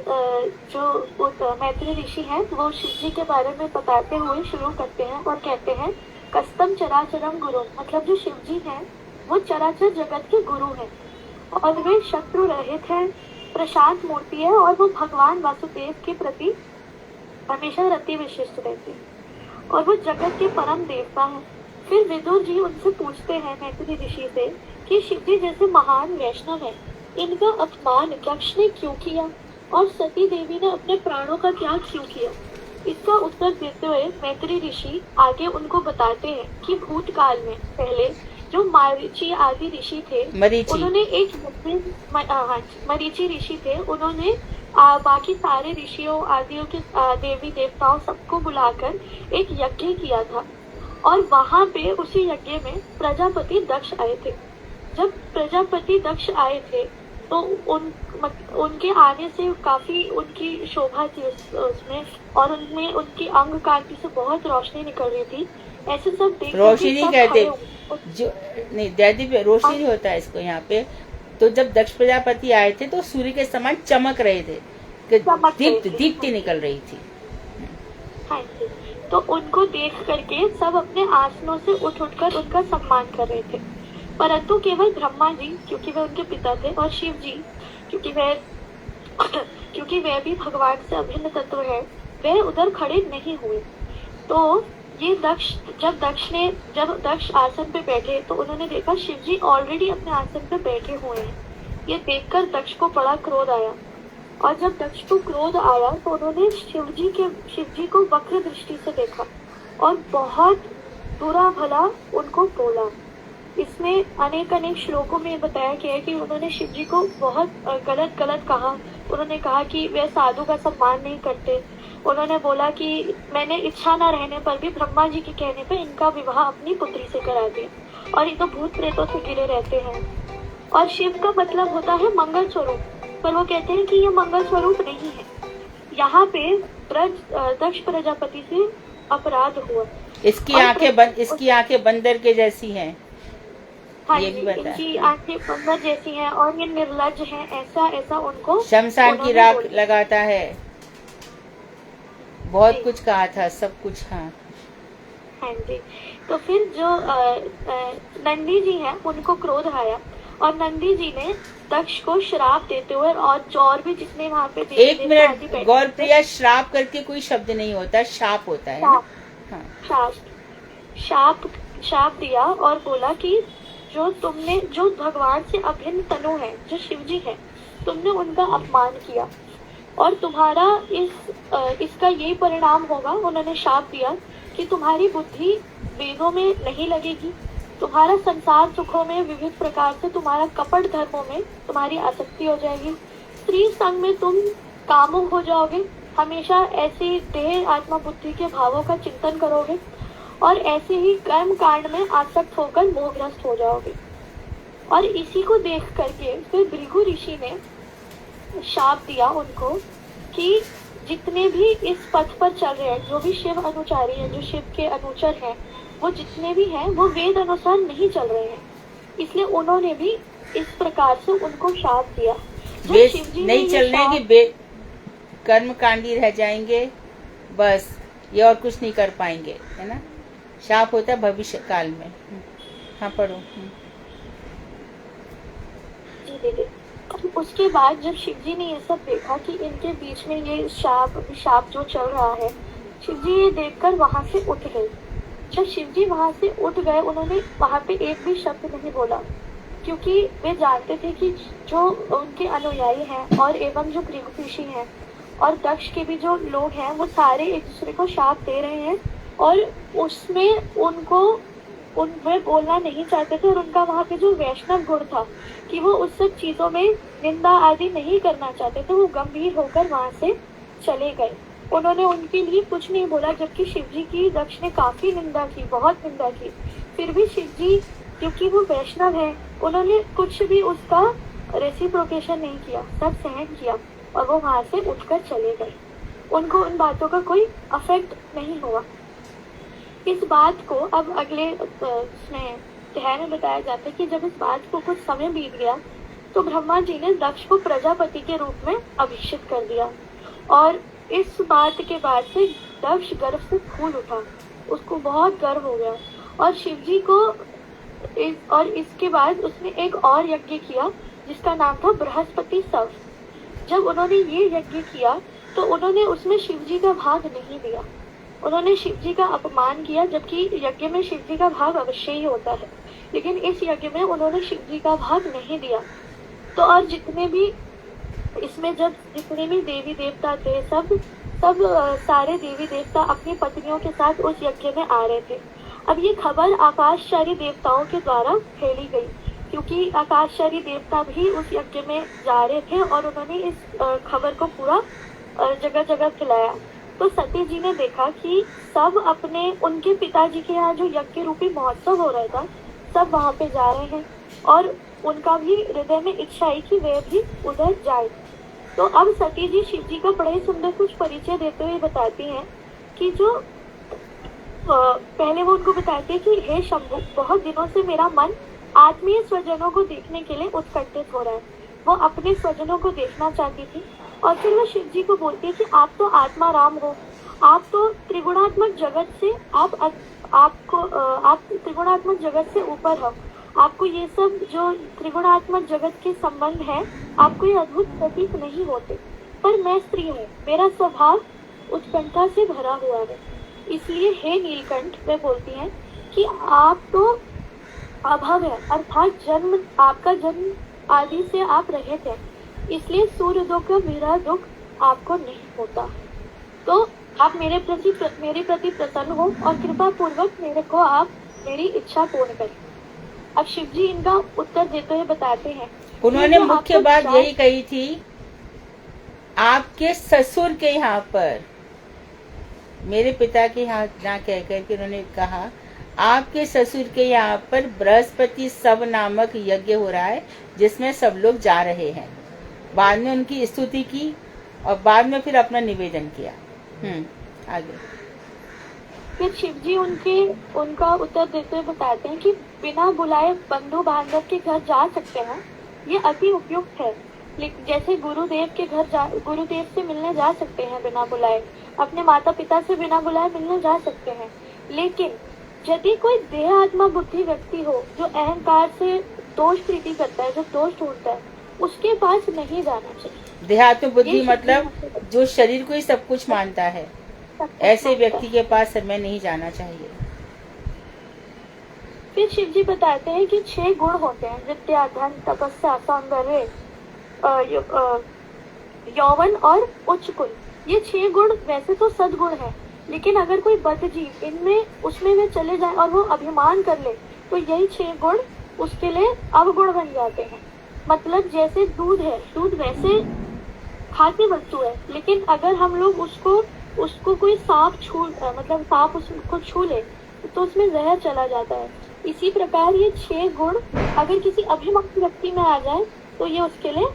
जो मैत्री ऋषि हैं वो शिव जी के बारे में बताते हुए शुरू करते हैं और कहते हैं, कस्तम चराचरम गुरु, मतलब जो शिव जी हैं वो चराचर जगत के गुरु हैं और वे शत्रु रहित हैं, प्रशांत मूर्ति है और वो भगवान वासुदेव के प्रति हमेशा रति विशिष्ट रहते हैं और वो जगत के परम देवता हैं। फिर विदुर जी उनसे पूछते हैं मैत्री ऋषि से कि शिव जी जैसे महान वैष्णव है, इनका अपमान दक्ष ने क्यों किया और सती देवी ने अपने प्राणों का त्याग क्यों किया। इसका उत्तर देते हुए मैत्री ऋषि आगे उनको बताते हैं कि भूतकाल में पहले जो मरीचि आदि ऋषि थे, उन्होंने एक मरीचि ऋषि थे, उन्होंने बाकी सारे ऋषियों आदियों के देवी देवताओं सबको बुलाकर एक यज्ञ किया था और वहां पे उसी यज्ञ में प्रजापति दक्ष आए थे। जब प्रजापति दक्ष आए थे तो उनके आने से काफी उनकी शोभा थी उसमें और उनमें उनकी अंग कांति से बहुत रोशनी निकल रही थी। ऐसे सब देख रोशनी कहते जो नहीं दैदी रोशनी होता है इसको यहाँ पे। तो जब दक्ष प्रजापति आए थे तो सूर्य के समान चमक रहे थे, दीप्ति निकल रही थी। हाँ जी। तो उनको देख करके सब अपने आसनों से उठकर उनका सम्मान कर रहे थे, परंतु केवल ब्रह्मा जी, क्योंकि वे उनके पिता थे, और शिव जी क्योंकि वे भी भगवान से अभिन्न तत्व है, वे उधर खड़े नहीं हुए। तो ये जब दक्ष आसन पे बैठे तो उन्होंने देखा शिव जी ऑलरेडी अपने आसन पे बैठे हुए हैं। ये देखकर दक्ष को बड़ा क्रोध आया और जब दक्ष को क्रोध आया तो उन्होंने शिव जी को वक्र दृष्टि से देखा और बहुत बुरा भला उनको बोला। इसमें अनेक श्लोकों में बताया गया है कि उन्होंने शिव जी को बहुत गलत कहा। उन्होंने कहा कि वे साधु का सम्मान नहीं करते। उन्होंने बोला कि मैंने इच्छा न रहने पर भी ब्रह्मा जी के कहने पर इनका विवाह अपनी पुत्री से करा दिया और ये तो भूत प्रेतों से घिरे रहते हैं। और शिव का मतलब होता है मंगल स्वरूप, पर वो कहते हैं कि ये मंगल स्वरूप नहीं है। यहाँ पे दक्ष प्रजापति से अपराध हुआ। इसकी आंखें बंदर के जैसी हैं। हाँ जी, इनकी आंखें बंदर जैसी हैं और ये निर्लज्ज हैं, ऐसा उनको शमशान की राख लगाता है। बहुत कुछ कहा था, सब कुछ। हाँ जी। तो फिर जो नंदी जी हैं उनको क्रोध आया और नंदी जी ने दक्ष को श्राप देते हुए और भी जितने वहाँ पे एक मिनट गौरप्रिया, श्राप करके कोई शब्द नहीं होता, शाप होता है ना? हाँ। शाप दिया और बोला कि जो भगवान से अभिन्न तनु है, जो शिव जी है, तुमने उनका अपमान किया और तुम्हारा इसका यही परिणाम होगा। उन्होंने शाप दिया कि तुम्हारी बुद्धि वेदों में नहीं लगेगी, तुम्हारा संसार सुखों में विविध प्रकार से, तुम्हारा कपट धर्मों में तुम्हारी आसक्ति हो जाएगी, स्त्री संग में तुम कामुक हो जाओगे, हमेशा ऐसी देह आत्मा बुद्धि के भावों का चिंतन करोगे और ऐसे ही कर्म कांड में आसक्त होकर मोहग्रस्त हो जाओगे। और इसी को देख करके फिर भृगु ऋषि ने शाप दिया उनको कि जितने भी इस पथ पर चल रहे हैं, जो भी शिव अनुचारी हैं, जो शिव के अनुचर हैं, वो जितने भी हैं वो वेद अनुसार नहीं चल रहे हैं। इसलिए उन्होंने भी इस प्रकार से उनको शाप दिया। नहीं चलने की कर्म कांडी रह जाएंगे, बस ये और कुछ नहीं कर पाएंगे, है ना? शाप होता है भविष्य काल में। हाँ पढ़ो। उसके बाद जब शिव जी ने ये सब देखा कि इनके बीच में ये शाप जो चल रहा है, शिव जी ये देखकर वहां से उठ गए। जब शिव जी वहां से उठ गए, उन्होंने वहां पे एक भी शब्द नहीं बोला, क्योंकि वे जानते थे कि जो उनके अनुयायी हैं और एवं जो भृगु ऋषि हैं और दक्ष के भी जो लोग हैं, वो सारे एक दूसरे को शाप दे रहे हैं और उसमें वे बोलना नहीं चाहते थे। और उनका वहाँ पे जो वैष्णव गुण था कि वो उस सब चीजों में निंदा आदि नहीं करना चाहते थे, वो गंभीर होकर वहाँ से चले गए। उन्होंने उनके लिए कुछ नहीं बोला, जबकि शिव जी की दक्ष ने काफी निंदा की, बहुत निंदा की। फिर भी शिव जी, क्योंकि वो वैष्णव है, उन्होंने कुछ भी उसका रेसिप्रोकेशन नहीं किया, सब सहन किया और वो वहाँ से उठकर चले गए। उनको उन बातों का कोई अफेक्ट नहीं हुआ। इस बात को अब अगले उसमें अध्याय में बताया जाता है कि जब इस बात को कुछ समय बीत गया तो ब्रह्मा जी ने दक्ष को प्रजापति के रूप में अभिषेक कर दिया, और इस बात के बाद से दक्ष गर्व से फूल उठा, उसको बहुत गर्व हो गया। और शिव जी को और इसके बाद उसने एक और यज्ञ किया जिसका नाम था बृहस्पति सव। जब उन्होंने ये यज्ञ किया तो उन्होंने उसमें शिव जी का भाग नहीं दिया, उन्होंने शिव जी का अपमान किया, जबकि यज्ञ में शिव जी का भाग अवश्य ही होता है, लेकिन इस यज्ञ में उन्होंने शिव जी का भाग नहीं दिया। तो और जितने भी इसमें जब जितने भी देवी देवता थे सब सारे देवी देवता अपनी पत्नियों के साथ उस यज्ञ में आ रहे थे। अब ये खबर आकाशचारी देवताओं के द्वारा फैली गई, क्योंकि आकाशचारी देवता भी उस यज्ञ में जा रहे थे और उन्होंने इस खबर को पूरा जगह जगह फैलाया। तो सती जी ने देखा कि सब अपने उनके पिताजी के यहाँ जो यज्ञ रूपी महोत्सव हो रहा था सब वहाँ पे जा रहे हैं, और उनका भी हृदय में इच्छा है कि वे भी उधर जाए। तो अब सती जी शिव जी का बड़ा ही सुंदर कुछ परिचय देते हुए बताती हैं कि जो पहले वो उनको बताती है कि हे शंभु, बहुत दिनों से मेरा मन आत्मीय स्वजनों को देखने के लिए उत्कंठित हो रहा है। वो अपने स्वजनों को देखना चाहती थी, और फिर वो शिव जी को बोलती है कि आप तो आत्मा राम हो, आप तो त्रिगुणात्मक जगत से आप त्रिगुणात्मक जगत से ऊपर हो, आपको ये सब जो त्रिगुणात्मक जगत के संबंध है आपको ये अद्भुत प्रतीत नहीं होते। पर मैं स्त्री हूँ, मेरा स्वभाव उत्कंठा से भरा हुआ है, इसलिए हे नीलकंठ, वे बोलती हैं कि आप तो अभव है, अर्थात जन्म आपका जन्म आदि से आप रहित हैं, इसलिए सूर्य दुख का मेरा दुख आपको नहीं होता। तो आप मेरे प्रति प्रसन्न हो और कृपा पूर्वक मेरे को आप मेरी इच्छा पूर्ण करें। अब शिव जी इनका उत्तर देते हुए बताते हैं, उन्होंने मुख्य बात यही कही थी, आपके ससुर के यहाँ पर, मेरे पिता के यहाँ ना कह करके उन्होंने कहा आपके ससुर के यहाँ पर बृहस्पति सव नामक यज्ञ हो रहा है जिसमें सब लोग जा रहे हैं। बाद में उनकी स्तुति की और बाद में फिर अपना निवेदन किया। आगे फिर शिव जी उनका उत्तर देते हुए बताते हैं कि बिना बुलाए बंधु बांधव के घर जा सकते हैं, ये अति उपयुक्त है। जैसे गुरुदेव के घर गुरुदेव से मिलने जा सकते हैं बिना बुलाए, अपने माता पिता से बिना बुलाए मिलने जा सकते हैं, लेकिन यदि कोई देह आत्मा बुद्धि व्यक्ति हो जो अहंकार से दोष प्रीति करता है, जो दोष ढूंढता है, उसके पास नहीं जाना चाहिए। देहात्म बुद्धि मतलब जो शरीर को ही सब कुछ मानता है, ऐसे व्यक्ति के पास समय नहीं जाना चाहिए। फिर शिव जी बताते हैं कि 6 गुण होते हैं, विद्या, धन, तपस्या, सौंदर्य, यौवन और उच्च कुल। ये 6 गुण वैसे तो सद्गुण है, लेकिन अगर कोई बद्ध जीव उसमें में चले जाए और वो अभिमान कर ले तो यही 6 गुण उसके लिए अवगुण बन जाते हैं। मतलब जैसे दूध है, दूध वैसे खाद्य वस्तु है, लेकिन अगर हम लोग उसको कोई सांप उसको छू ले तो उसमें जहर चला जाता है। इसी प्रकार ये 6 गुण अगर किसी अभिमान व्यक्ति में आ जाए तो ये उसके लिए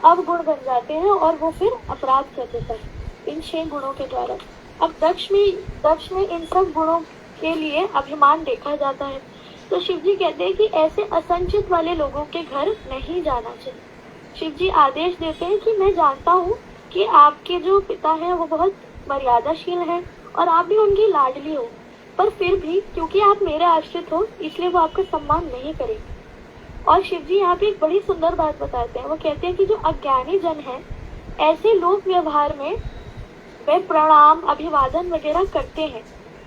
अवगुण बन जाते हैं और वो फिर अपराध कर देता है इन 6 गुणों के द्वारा। अब दक्ष में इन सब गुणों के लिए अभिमान देखा जाता है। तो शिव जी कहते हैं कि ऐसे असंचित वाले लोगों के घर नहीं जाना चाहिए। शिव जी आदेश देते हैं कि मैं जानता हूँ कि आपके जो पिता हैं वो बहुत मर्यादाशील हैं और आप भी उनकी लाडली हो, पर फिर भी क्योंकि आप मेरे आश्रित हो इसलिए वो आपका सम्मान नहीं करेंगे। और शिव जी यहाँ पे एक बड़ी सुंदर बात बताते हैं, वो कहते हैं कि जो अज्ञानी जन है ऐसे लोक व्यवहार में वे प्रणाम, अभिवादन वगैरह करते हैं,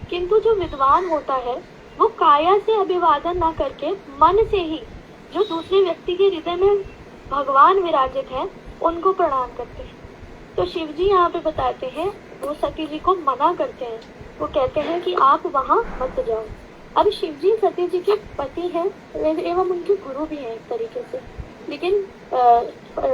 किंतु जो विद्वान होता है वो काया से अभिवादन ना करके मन से ही जो दूसरे व्यक्ति के हृदय में भगवान विराजित है उनको प्रणाम करते हैं। तो शिव जी यहाँ पे बताते हैं, वो सती जी को मना करते हैं, वो कहते हैं कि आप वहाँ मत जाओ। अब शिव जी सती जी के पति हैं एवं उनके गुरु भी हैं एक तरीके से, लेकिन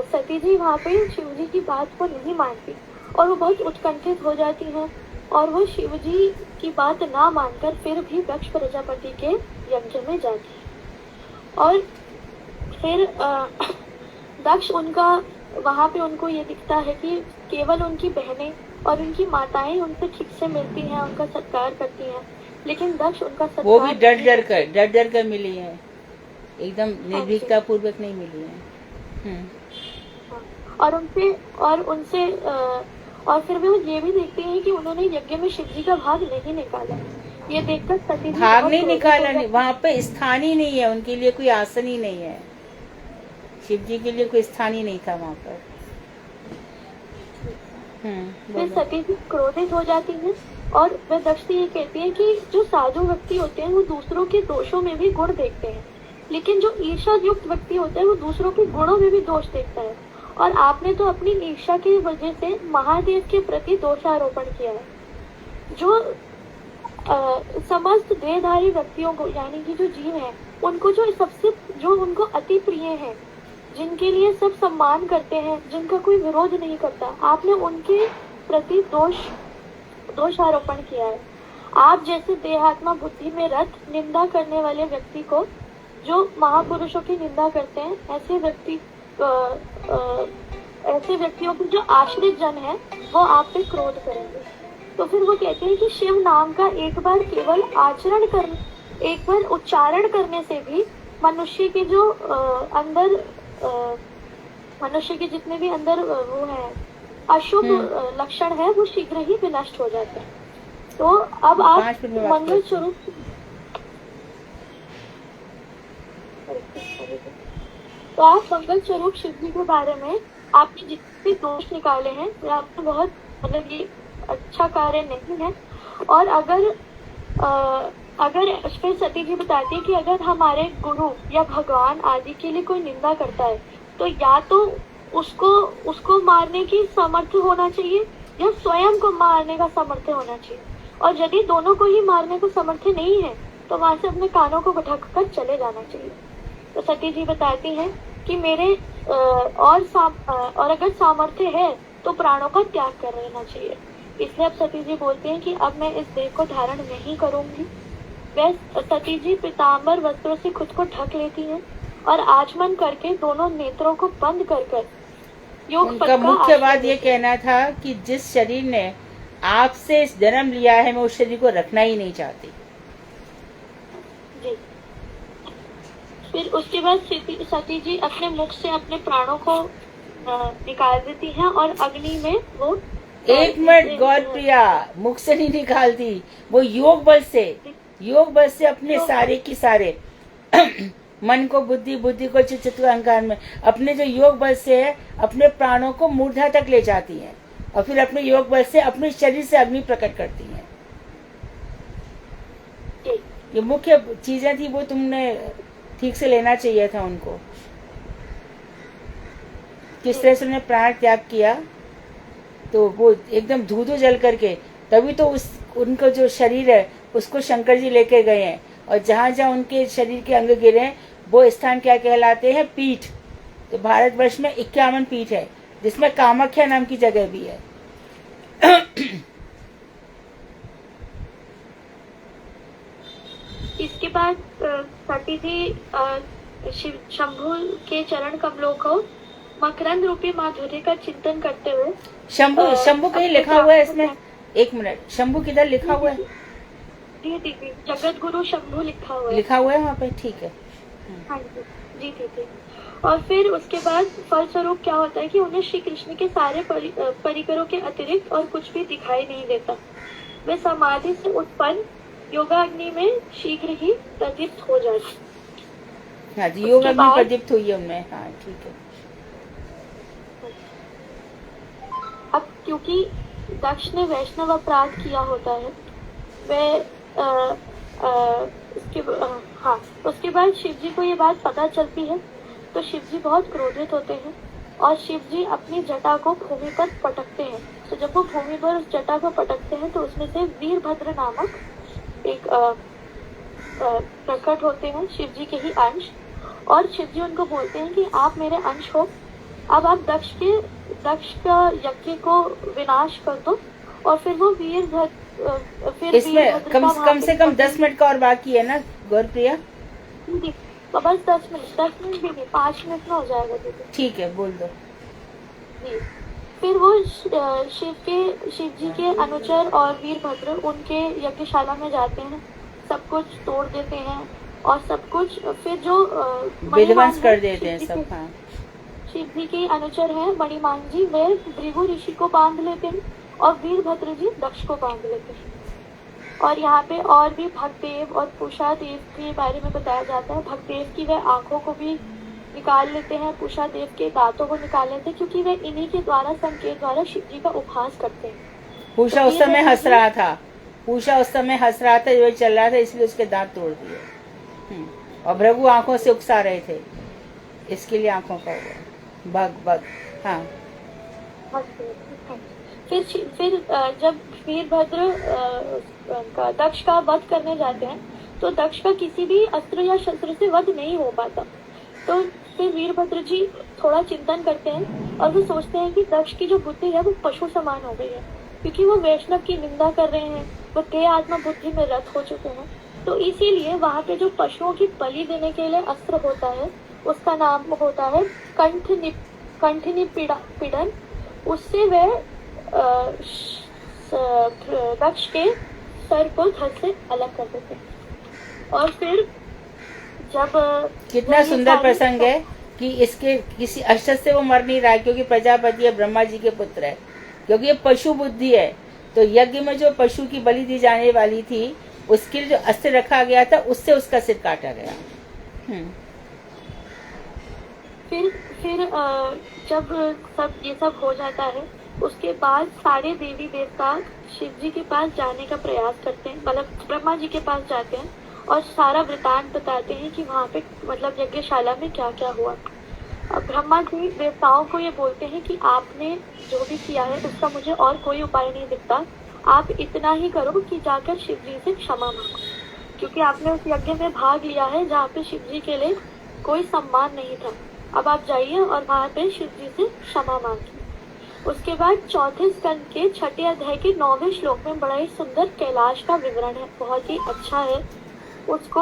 सती जी वहाँ पे शिव जी की बात को नहीं मानती और वो बहुत उत्कंठित हो जाती हैं और वो शिव जी की बात ना मानकर फिर भी दक्ष प्रजापति के यज्ञ में जाती है। और फिर दक्ष उनका वहाँ पे उनको ये दिखता है कि केवल उनकी बहनें और उनकी माताएं उनसे ठीक से मिलती हैं, उनका सत्कार करती हैं, लेकिन दक्ष उनका सत्कार वो भी डर कर मिली है, एकदम निर्भीकता पूर्वक नहीं मिली है। और उनसे और फिर वो ये भी देखते हैं कि उन्होंने यज्ञ में शिव जी का भाग नहीं निकाला। ये देखकर सती जी भाग बहुत नहीं क्रोधित निकाला, हो नहीं, वहाँ पे स्थान ही नहीं है, उनके लिए कोई आसन ही नहीं है, शिव जी के लिए कोई स्थान ही नहीं था वहाँ पर। फिर बोलो। सती जी क्रोधित हो जाती हैं और वह दक्ष से ये कहती है कि जो साधु व्यक्ति होते हैं वो दूसरों के दोषों में भी गुण देखते हैं, लेकिन जो ईर्ष्या युक्त व्यक्ति होता है वो दूसरों के गुणों में भी दोष देखता है, और आपने तो अपनी ईर्ष्या की वजह से महादेव के प्रति दोषारोपण किया है। जो समस्त देहधारी व्यक्तियों को, यानी कि जो जीव है, उनको जो उनको अति प्रिय है, जिनके लिए सब सम्मान करते हैं, जिनका कोई विरोध नहीं करता, आपने उनके प्रति दोषारोपण किया है। आप जैसे देहात्मा बुद्धि में रत निंदा करने वाले व्यक्ति को, जो महापुरुषों की निंदा करते हैं, ऐसे व्यक्तियों के जो आश्रित जन है वो आप पे क्रोध करेंगे। तो फिर वो कहते हैं कि शिव नाम का एक बार केवल एक बार उच्चारण करने से भी मनुष्य के जो मनुष्य के जितने भी अंदर वो है अशुभ लक्षण है वो शीघ्र ही विनष्ट हो जाते हैं। तो अब आप मंगल स्वरूप शिव जी के बारे में आपने जितने दोष निकाले हैं वे आपने बहुत मतलब ये अच्छा कार्य नहीं है। और अगर फिर सती जी बताती है कि अगर हमारे गुरु या भगवान आदि के लिए कोई निंदा करता है तो या तो उसको मारने की सामर्थ्य होना चाहिए या स्वयं को मारने का सामर्थ्य होना चाहिए, और यदि दोनों को ही मारने का सामर्थ्य नहीं है तो वहां से अपने कानों को भटक कर चले जाना चाहिए। तो सती जी बताती हैं कि मेरे और अगर सामर्थ्य है तो प्राणों का त्याग कर लेना चाहिए। इसलिए अब सती जी बोलती हैं कि अब मैं इस देह को धारण नहीं करूंगी। वह सती जी पीताम्बर वस्त्रों से खुद को ढक लेती हैं और आचमन करके दोनों नेत्रों को बंद कर योग उनका मुख्य बात ये कहना था कि जिस शरीर ने आपसे जन्म लिया है मैं उस शरीर को रखना ही नहीं चाहती। जी। फिर उसके बाद सती जी अपने मुख से अपने प्राणों को निकाल देती हैं और अग्नि में वो एक मिनट गौरप्रिया, मुख से नहीं निकालती, वो योग बल से अपने सारे की सारे मन को बुद्धि को चित्त अहंकार में अपने जो योग बल से है अपने प्राणों को मूर्धा तक ले जाती हैं और फिर अपने योग बल से अपने शरीर से अग्नि प्रकट करती हैं। ये मुख्य चीजें थी, वो तुमने ठीक से लेना चाहिए था उनको। किस तरह से उन्होंने प्राण त्याग किया तो वो एकदम धू जल करके, तभी तो उनको जो शरीर है उसको शंकर जी लेके गए हैं, और जहाँ जहाँ उनके शरीर के अंग गिरे हैं वो स्थान क्या कहलाते हैं? पीठ। तो भारतवर्ष में 51 पीठ है जिसमें कामाख्या नाम की जगह भी है। इसके बाद सती जी शंभु के चरण कमलों को मकरंद रूपी माधुर्य का चिंतन करते हुए शंभु कहीं लिखा हुआ है इसमें? एक मिनट, शंभु किधर लिखा हुआ है? दीदी जगत गुरु शंभु लिखा हुआ है वहाँ पे, ठीक है। हाँ जी दीदी। और फिर उसके बाद फलस्वरूप क्या होता है कि उन्हें श्री कृष्ण के सारे परिकरों के अतिरिक्त और कुछ भी दिखाई नहीं देता। वे समाधि से उत्पन्न योगाग्नि में शीघ्र ही प्रदीप्त हो जाते। हाँ जी, योगाग्नि प्रदीप्त हुई है उनमें। हाँ ठीक है। अब क्योंकि दक्ष ने वैष्णव अपराध किया होता है, उसके बाद शिव जी को ये बात पता चलती है तो शिव जी बहुत क्रोधित होते हैं और शिव जी अपनी जटा को भूमि पर पटकते हैं। तो जब वो भूमि पर उस जटा को पटकते हैं तो उसमें से वीरभद्र नामक एक प्रकट होते हैं, शिव जी के ही अंश, और शिव जी उनको बोलते हैं कि आप मेरे अंश हो, अब आप दक्ष का यज्ञ को विनाश कर दो। और फिर वो इसमें कम से कम 10 मिनट का और बाकी है ना गौरप्रिया? बस 10 मिनट भी नहीं, 5 मिनट में हो जाएगा दीदी। ठीक है, बोल दो। जी। फिर वो शिव जी के अनुचर और वीरभद्र उनके यज्ञशाला में जाते हैं, सब कुछ तोड़ देते हैं और सब कुछ फिर जो विध्वंस कर देते हैं सब। हाँ, शिव जी के अनुचर हैं मणिमान जी, वे भृगु ऋषि को बांध लेते हैं और वीरभद्र जी दक्ष को बांध लेते हैं। और यहाँ पे और भी भगदेव और पूषा देव के बारे में बताया जाता है। भगदेव की वे आंखों को भी निकाल लेते हैं, पूषा देव के दांतों को निकाल लेते हैं, क्योंकि वे इन्हीं के द्वारा संकेत द्वारा शिव जी का उपहास करते हैं। पूषा उस समय हंस रहा था, पूषा उस समय हंस रहा था, जो चल रहा था, इसलिए उसके दांत तोड़ दिए। और भृगु आंखों से उकसा रहे थे, इसके लिए आंखों का हुआ भग। हाँ, फिर जब वीरभद्र दक्ष का वध करने जाते हैं तो दक्ष का किसी भी अस्त्र या शस्त्र से वध नहीं हो पाता। तो फिर वीरभद्र जी थोड़ा चिंतन करते हैं और वो सोचते हैं कि दक्ष की जो बुद्धि है वो पशु समान हो गई है, क्योंकि वो वैष्णव की निंदा कर रहे हैं, वो ते आत्मा बुद्धि में रत हो चुके हैं। तो इसीलिए वहाँ पे जो पशुओं की बलि देने के लिए अस्त्र होता है उसका नाम होता है कंठनी पीड़न। उससे वह दक्ष के सर को धड़ से अलग कर देते हैं। और फिर जब कितना सुंदर प्रसंग है कि इसके किसी अस्त्र से वो मर नहीं रहा है, क्योंकि प्रजापति है, ब्रह्मा जी के पुत्र है, क्योंकि ये पशु बुद्धि है। तो यज्ञ में जो पशु की बलि दी जाने वाली थी, उसके लिए जो अस्त्र रखा गया था, उससे उसका सिर काटा गया। फिर जब ये सब हो जाता है, उसके बाद सारे देवी देवता शिव जी के पास जाने का प्रयास करते हैं, मतलब ब्रह्मा जी के पास जाते हैं और सारा वृतांत बताते हैं कि वहाँ पे मतलब यज्ञशाला में क्या क्या हुआ। अब ब्रह्मा जी देवताओं को ये बोलते हैं कि आपने जो भी किया है उसका मुझे और कोई उपाय नहीं दिखता, आप इतना ही करो कि जाकर शिव जी से क्षमा मांगो, क्योंकि आपने उस यज्ञ में भाग लिया है जहाँ पे शिव जी के लिए कोई सम्मान नहीं था। अब आप जाइए और वहाँ पे शिव जी से क्षमा मांगिए। उसके बाद चौथे स्कंद के छठे अध्याय के 9वें श्लोक में बड़ा ही सुंदर कैलाश का विवरण है, बहुत ही अच्छा है। उसको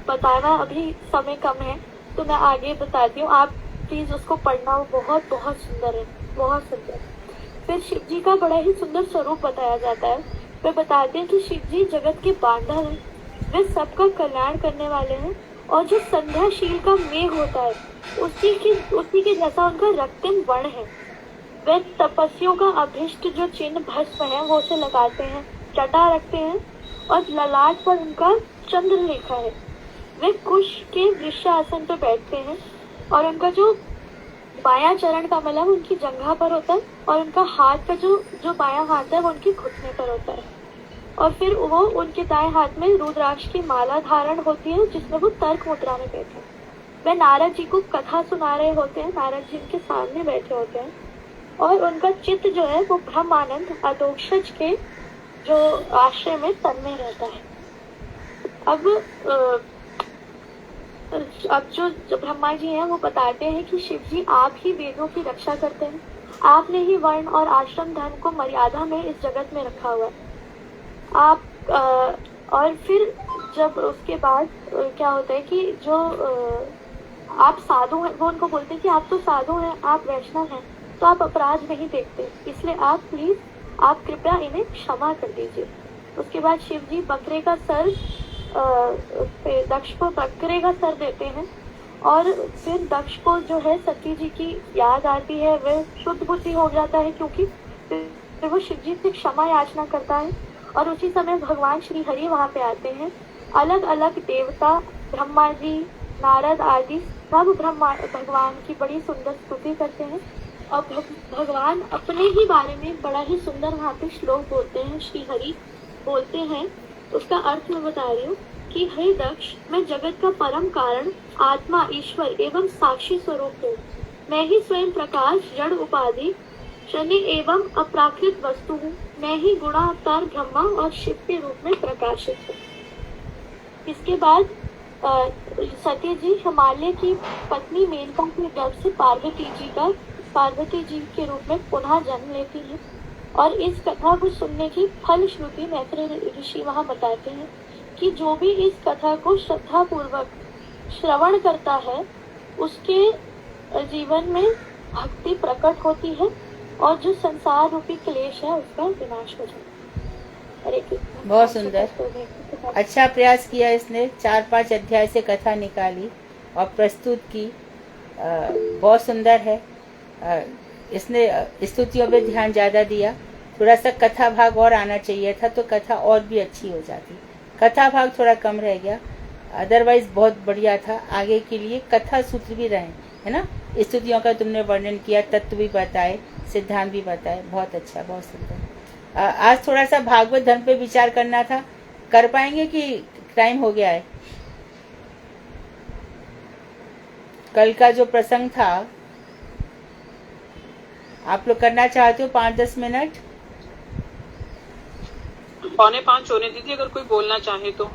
बताना अभी समय कम है तो मैं आगे बताती हूँ, आप प्लीज उसको पढ़ना, वो बहुत बहुत सुंदर है, बहुत सुंदर। फिर शिव जी का बड़ा ही सुंदर स्वरूप बताया जाता है। वे बताते हैं कि शिव जी जगत के बांधव हैं, वे सबका कल्याण करने वाले हैं और जो संध्याशील का मेघ होता है उसी के जैसा उनका रक्तम वर्ण है। वे तपस्वियों का अभिष्ट जो चिन्ह भस्म है वो उसे लगाते हैं, जटा रखते हैं और ललाट पर उनका चंद्र रेखा है। वे कुश के वृषासन पर बैठते हैं और उनका जो बायां चरण कमल है उनकी जंघा पर होता है और उनका हाथ का जो बायां हाथ है वो उनके घुटने पर होता है। और फिर वो उनके दाएं हाथ में रुद्राक्ष की माला धारण होती है जिसमें वो तर्क मुद्रा में बैठे हैं। वे नारद जी को कथा सुना रहे होते हैं, नारद जी उनके सामने बैठे होते हैं और उनका चित्त जो है वो ब्रह्मानंद अधोक्षज के जो आश्रय में तन्मय रहता है। अब जो ब्रह्मा जी हैं वो बताते हैं कि शिव जी आप ही वेदों की रक्षा करते हैं, आपने ही वर्ण और आश्रम धर्म को मर्यादा में इस जगत में रखा हुआ है। और फिर जब उसके बाद क्या होता है कि जो आप साधु हैं, वो उनको बोलते हैं कि आप तो साधु हैं, आप वैष्णव हैं, तो आप अपराध नहीं देखते, इसलिए आप कृपया इन्हें क्षमा कर दीजिए। उसके बाद शिव जी बकरे का सर दक्ष को बकरे का सर देते हैं और फिर दक्ष को जो है सती जी की याद आती है, वह शुद्ध बुद्धि हो जाता है क्योंकि फिर वो शिव जी से क्षमा याचना करता है। और उसी समय भगवान श्री हरि वहाँ पे आते हैं। अलग अलग देवता ब्रह्मा जी, नारद आदि सब भगवान की बड़ी सुंदर स्तुति करते हैं और भगवान अपने ही बारे में बड़ा ही सुंदर वहाँ पे श्लोक बोलते हैं। श्री हरि बोलते हैं, उसका अर्थ मैं बता रही हूँ कि हे दक्ष, मैं जगत का परम कारण, आत्मा, ईश्वर एवं साक्षी स्वरूप हूँ। मैं ही स्वयं प्रकाश, जड़ उपाधि, शनि एवं अप्राकृत वस्तु हूँ। मैं ही गुणावतार ब्रह्मा और शिव के रूप में प्रकाशित हूँ। इसके बाद सती जी हिमालय की पत्नी मेनका के गर्भ से पार्वती जी के रूप में पुनः जन्म लेती है और इस कथा को सुनने की फल श्रुति मैत्रेय ऋषि वहाँ बताते हैं कि जो भी इस कथा को श्रद्धा पूर्वक श्रवण करता है उसके जीवन में भक्ति प्रकट होती है और जो संसार रूपी क्लेश है उसका विनाश हो जाता है। हरे कृष्ण। बहुत सुंदर, अच्छा प्रयास किया इसने। 4-5 अध्याय से कथा निकाली और प्रस्तुत की। बहुत सुंदर है। इसने स्तुतियों पे ध्यान ज्यादा दिया। थोड़ा सा कथा भाग और आना चाहिए था तो कथा और भी अच्छी हो जाती। कथा भाग थोड़ा कम रह गया, अदरवाइज बहुत बढ़िया था। आगे के लिए कथा सूत्र भी रहे, है ना। स्तुतियों का तुमने वर्णन किया, तत्व भी बताए, सिद्धांत भी बताए। बहुत अच्छा, बहुत सुंदर। आज थोड़ा सा भागवत धर्म पे विचार करना था, कर पाएंगे कि टाइम हो गया है? कल का जो प्रसंग था आप लोग करना चाहते हो 5-10 मिनट? 4:45 होने दीजिए, अगर कोई बोलना चाहे तो।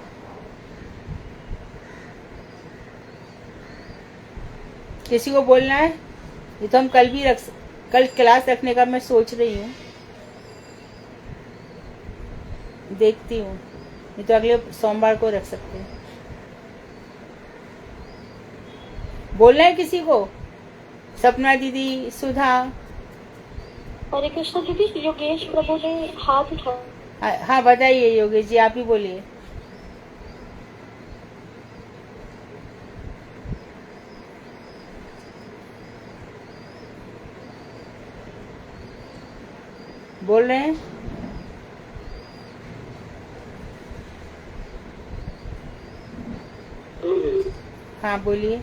किसी को बोलना है? ये तो हम कल क्लास रखने का मैं सोच रही हूँ, देखती हूँ। नहीं तो अगले सोमवार को रख सकते हैं। बोलना है किसी को? सपना दीदी, सुधा। हरे कृष्ण दीदी, योगेश प्रभु ने हाथ उठाया। हाँ बताइए योगेश जी, आप ही बोलिए। बोल रहे हैं? हाँ बोलिए।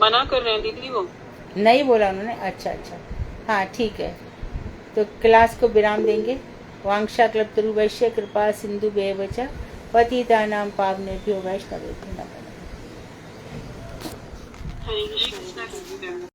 मना कर रहे हैं दीदी वो। नहीं बोला उन्होंने? अच्छा अच्छा, हाँ ठीक है। तो क्लास को विराम देंगे। वांक्षा क्लप्तरु वैश्य कृपा सिंधु बेवचा पतितानां पावनेभ्यो वैष्णवेभ्यो नमः। हरे कृष्ण।